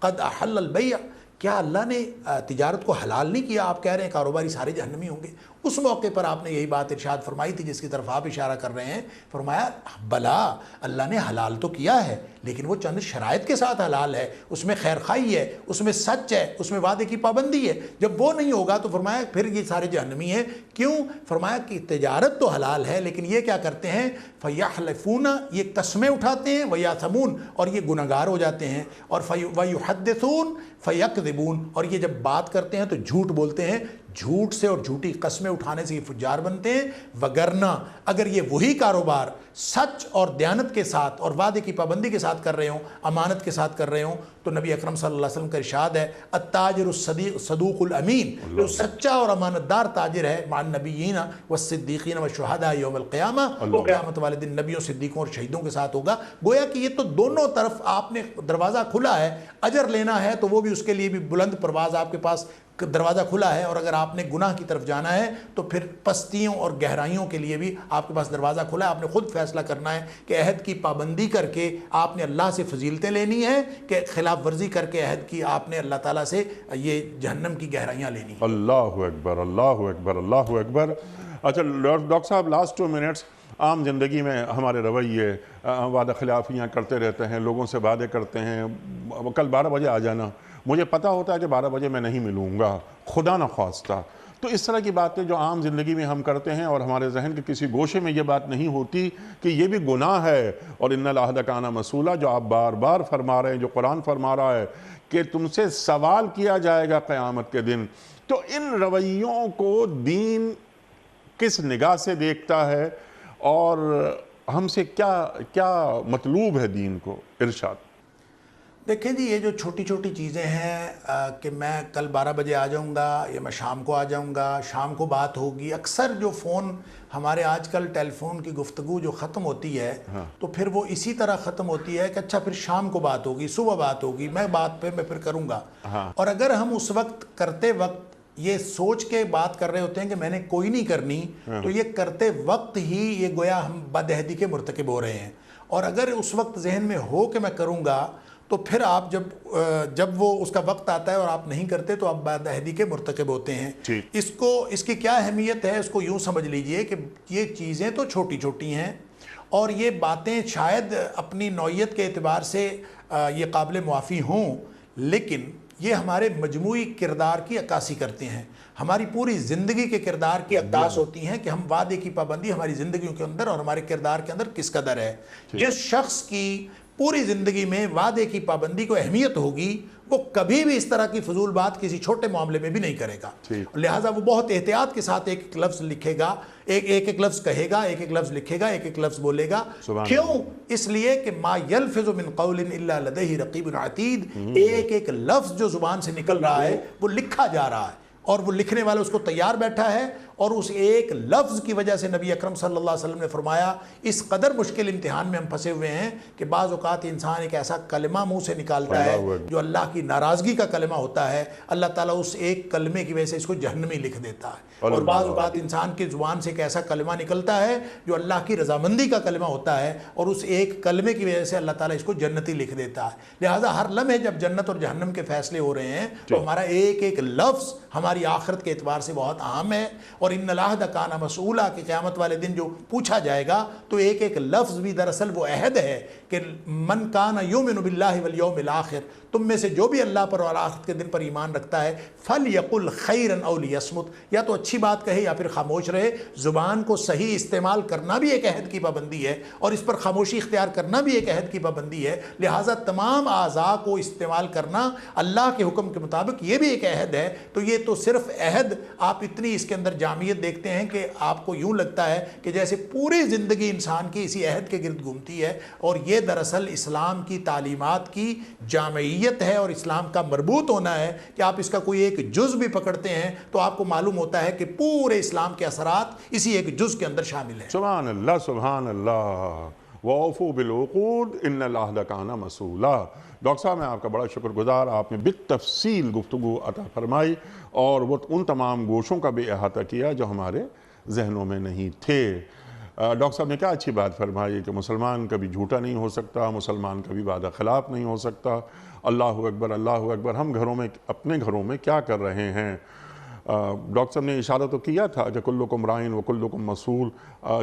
قد احل البیع، کیا اللہ نے تجارت کو حلال نہیں کیا؟ آپ کہہ رہے ہیں کاروباری سارے جہنمی ہوں گے۔ اس موقع پر آپ نے یہی بات ارشاد فرمائی تھی جس کی طرف آپ اشارہ کر رہے ہیں، فرمایا بلا، اللہ نے حلال تو کیا ہے لیکن وہ چند شرائط کے ساتھ حلال ہے، اس میں خیر خواہی ہے، اس میں سچ ہے، اس میں وعدے کی پابندی ہے۔ جب وہ نہیں ہوگا تو فرمایا پھر یہ سارے جہنمی ہیں۔ کیوں؟ فرمایا کہ تجارت تو حلال ہے لیکن یہ کیا کرتے ہیں، فیحلفون، یہ قسمیں اٹھاتے ہیں، ویاثمون، اور یہ گنہگار ہو جاتے ہیں، اور ویحدثون فیکذبون، اور یہ جب بات کرتے ہیں تو جھوٹ بولتے ہیں، جھوٹ سے اور جھوٹی قسمیں اٹھانے سے یہ فجار بنتے ہیں۔ وگرنہ اگر یہ وہی کاروبار سچ اور دیانت کے ساتھ اور وعدے کی پابندی کے ساتھ کر رہے ہوں، امانت کے ساتھ کر رہے ہوں، تو نبی اکرم صلی اللہ علیہ وسلم کا ارشاد ہے التاجر الصدوق الامین، جو سچا اور امانت دار تاجر ہے، مع النبیین والصدیقین والشہداء یوم القیامہ، وہ قیامت والے دن نبیوں، صدیقوں اور شہیدوں کے ساتھ ہوگا۔ گویا کہ یہ تو دونوں طرف آپ نے دروازہ کھلا ہے، اجر لینا ہے تو وہ بھی اس کے لیے بھی بلند پرواز آپ کے پاس دروازہ کھلا ہے، اور اگر آپ نے گناہ کی طرف جانا ہے تو پھر پستیوں اور گہرائیوں کے لیے بھی آپ کے پاس دروازہ کھلا ہے۔ آپ نے خود فیصلہ کرنا ہے کہ عہد کی پابندی کر کے آپ نے اللہ سے فضیلتیں لینی ہیں کہ خلاف ورزی کر کے عہد کی آپ نے اللہ تعالیٰ سے یہ جہنم کی گہرائیاں لینی ہیں۔ اللہ اکبر، اللہ اکبر، اللہ اکبر۔ اچھا ڈاکٹر صاحب، لاسٹ 2 منٹس، عام زندگی میں ہمارے رویے، وعدہ خلافیاں کرتے رہتے ہیں، لوگوں سے وعدے کرتے ہیں، کل 12 بجے آ جانا، مجھے پتہ ہوتا ہے کہ 12 بجے میں نہیں ملوں گا، خدا نہ خواستہ. تو اس طرح کی باتیں جو عام زندگی میں ہم کرتے ہیں اور ہمارے ذہن کے کسی گوشے میں یہ بات نہیں ہوتی کہ یہ بھی گناہ ہے. اور ان العہد کان مسئولا جو آپ بار بار فرما رہے ہیں، جو قرآن فرما رہا ہے کہ تم سے سوال کیا جائے گا قیامت کے دن. تو ان رویوں کو دین کس نگاہ سے دیکھتا ہے اور ہم سے کیا مطلوب ہے دین کو؟ ارشاد. دیکھیں جی، یہ جو چھوٹی چھوٹی چیزیں ہیں کہ میں کل 12 بجے آ جاؤں گا یا میں شام کو آ جاؤں گا، شام کو بات ہوگی. اکثر جو فون ہمارے آج کل ٹیلی فون کی گفتگو جو ختم ہوتی ہے تو پھر وہ اسی طرح ختم ہوتی ہے کہ اچھا پھر شام کو بات ہوگی، صبح بات ہوگی، میں پھر کروں گا. اور اگر ہم اس وقت کرتے وقت یہ سوچ کے بات کر رہے ہوتے ہیں کہ میں نے کوئی نہیں کرنی، تو یہ کرتے وقت ہی یہ گویا ہم بدعہدی کے مرتکب ہو رہے ہیں. اور اگر اس وقت ذہن میں ہو کہ میں کروں گا تو پھر آپ جب وہ اس کا وقت آتا ہے اور آپ نہیں کرتے تو آپ بدعہدی کے مرتکب ہوتے ہیں. اس کی کیا اہمیت ہے، اس کو یوں سمجھ لیجئے کہ یہ چیزیں تو چھوٹی چھوٹی ہیں اور یہ باتیں شاید اپنی نوعیت کے اعتبار سے یہ قابل معافی ہوں، لیکن یہ ہمارے مجموعی کردار کی عکاسی کرتے ہیں. ہماری پوری زندگی کے کردار کی عکاس ہوتی ہیں کہ ہم وعدے کی پابندی ہماری زندگیوں کے اندر اور ہمارے کردار کے اندر کس قدر ہے. جس شخص کی پوری زندگی میں وعدے کی پابندی کو اہمیت ہوگی، وہ کبھی بھی اس طرح کی فضول بات کسی چھوٹے معاملے میں بھی نہیں کرے گا. لہٰذا وہ بہت احتیاط کے ساتھ ایک ایک لفظ لکھے گا، ایک لفظ کہے گا، ایک لفظ لکھے گا، ایک لفظ بولے گا. کیوں؟ اس لیے کہ ما یلفظ من قول الا لدیہ رقیب عتید. ایک لفظ جو زبان سے نکل رہا ہے وہ لکھا جا رہا ہے اور وہ لکھنے والا اس کو تیار بیٹھا ہے. اور اس ایک لفظ کی وجہ سے نبی اکرم صلی اللہ علیہ وسلم نے فرمایا اس قدر مشکل امتحان میں ہم پھنسے ہوئے ہیں کہ بعض اوقات انسان ایک ایسا کلمہ منہ سے نکالتا ہے جو اللہ کی ناراضگی کا کلمہ ہوتا ہے، اللہ تعالیٰ اس ایک کلمے کی وجہ سے اس کو جہنمی لکھ دیتا ہے. اور بعض اوقات انسان کی زبان سے ایک ایسا کلمہ نکلتا ہے جو اللہ کی رضامندی کا کلمہ ہوتا ہے اور اس ایک کلمے کی وجہ سے اللہ تعالیٰ اس کو جنتی لکھ دیتا ہے. لہٰذا ہر لمحے جب جنت اور جہنم کے فیصلے ہو رہے ہیں تو ہمارا ایک لفظ ہماری آخرت کے اعتبار سے بہت اہم ہے. اور ان العہد کان مسئولا کہ قیامت والے دن جو پوچھا جائے گا تو ایک لفظ بھی دراصل وہ عہد ہے کہ من کان یؤمن باللہ والیوم الآخر، تم میں سے جو بھی اللہ پر اور آخرت کے دن پر ایمان رکھتا ہے فلیقل خیرا او لیصمت، یا تو اچھی بات کہے یا پھر خاموش رہے. زبان کو صحیح استعمال کرنا بھی ایک عہد کی پابندی ہے اور اس پر خاموشی اختیار کرنا بھی ایک عہد کی پابندی ہے. لہٰذا تمام اعضاء کو استعمال کرنا اللہ کے حکم کے مطابق یہ بھی ایک عہد ہے. تو یہ تو صرف عہد، آپ اتنی اس کے اندر جامعیت دیکھتے ہیں کہ آپ کو یوں لگتا ہے کہ جیسے پوری زندگی انسان کی اسی عہد کے گرد گھومتی ہے. اور یہ دراصل اسلام کی تعلیمات کی جامعیت ہے اور اسلام کا مربوط ہونا ہے کہ آپ اس کا کوئی ایک جز بھی پکڑتے ہیں تو آپ کو معلوم ہوتا ہے کہ پورے اسلام کے اثرات اسی ایک جز کے اندر شامل ہیں. سبحان اللہ، سبحان اللہ. وَأَوْفُوا بِالْعُقُودِ إِنَّ الْعَهْدَ كَانَ مَسْئُولًا. ڈاکٹر صاحب میں آپ کا بڑا شکر گزار، آپ نے بالتفصیل گفتگو عطا فرمائی اور وہ ان تمام گوشوں کا بھی احاطہ کیا جو ہمارے ذہنوں میں نہیں تھے. ڈاکٹر صاحب نے کیا اچھی بات فرمائی کہ مسلمان کبھی جھوٹا نہیں ہو سکتا، مسلمان کبھی وعدہ خلاف نہیں ہو سکتا. اللہ اکبر، اللہ اکبر. ہم گھروں میں، اپنے گھروں میں کیا کر رہے ہیں؟ ڈاکٹر صاحب نے اشارہ تو کیا تھا کہ کلکم رائن و کلکم مسئول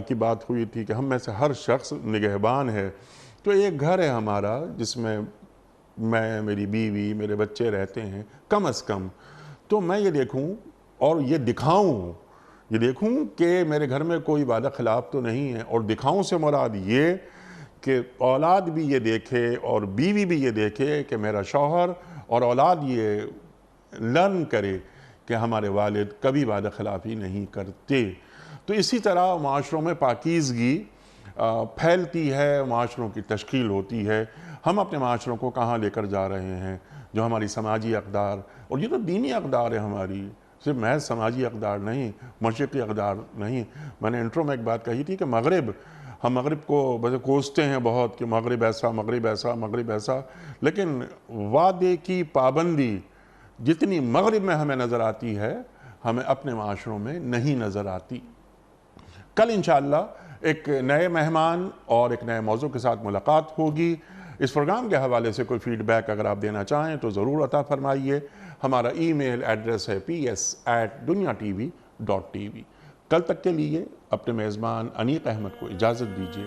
کی بات ہوئی تھی کہ ہم میں سے ہر شخص نگہبان ہے. تو ایک گھر ہے ہمارا جس میں میں، میری بیوی، میرے بچے رہتے ہیں کم از کم. تو میں یہ دیکھوں اور یہ دکھاؤں کہ میرے گھر میں کوئی وعدہ خلاف تو نہیں ہے. اور دکھاؤں سے مراد یہ کہ اولاد بھی یہ دیکھے اور بیوی بھی یہ دیکھے کہ میرا شوہر اور اولاد یہ لرن کرے کہ ہمارے والد کبھی وعدہ خلافی نہیں کرتے. تو اسی طرح معاشروں میں پاکیزگی پھیلتی ہے، معاشروں کی تشکیل ہوتی ہے. ہم اپنے معاشروں کو کہاں لے کر جا رہے ہیں؟ جو ہماری سماجی اقدار، اور یہ تو دینی اقدار ہے ہماری، صرف محض سماجی اقدار نہیں، مشرقی اقدار نہیں. میں نے انٹرو میں ایک بات کہی تھی کہ ہم مغرب کو بس کوستے ہیں بہت کہ مغرب ایسا، مغرب ایسا، مغرب ایسا، لیکن وعدے کی پابندی جتنی مغرب میں ہمیں نظر آتی ہے ہمیں اپنے معاشروں میں نہیں نظر آتی. کل انشاءاللہ ایک نئے مہمان اور ایک نئے موضوع کے ساتھ ملاقات ہوگی. اس پروگرام کے حوالے سے کوئی فیڈ بیک اگر آپ دینا چاہیں تو ضرور عطا فرمائیے. ہمارا ای میل ایڈریس ہے ps@dunyatv.tv. کل تک کے لیے اپنے میزبان انیق احمد کو اجازت دیجیے.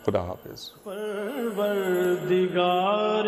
خدا حافظ. پروردگار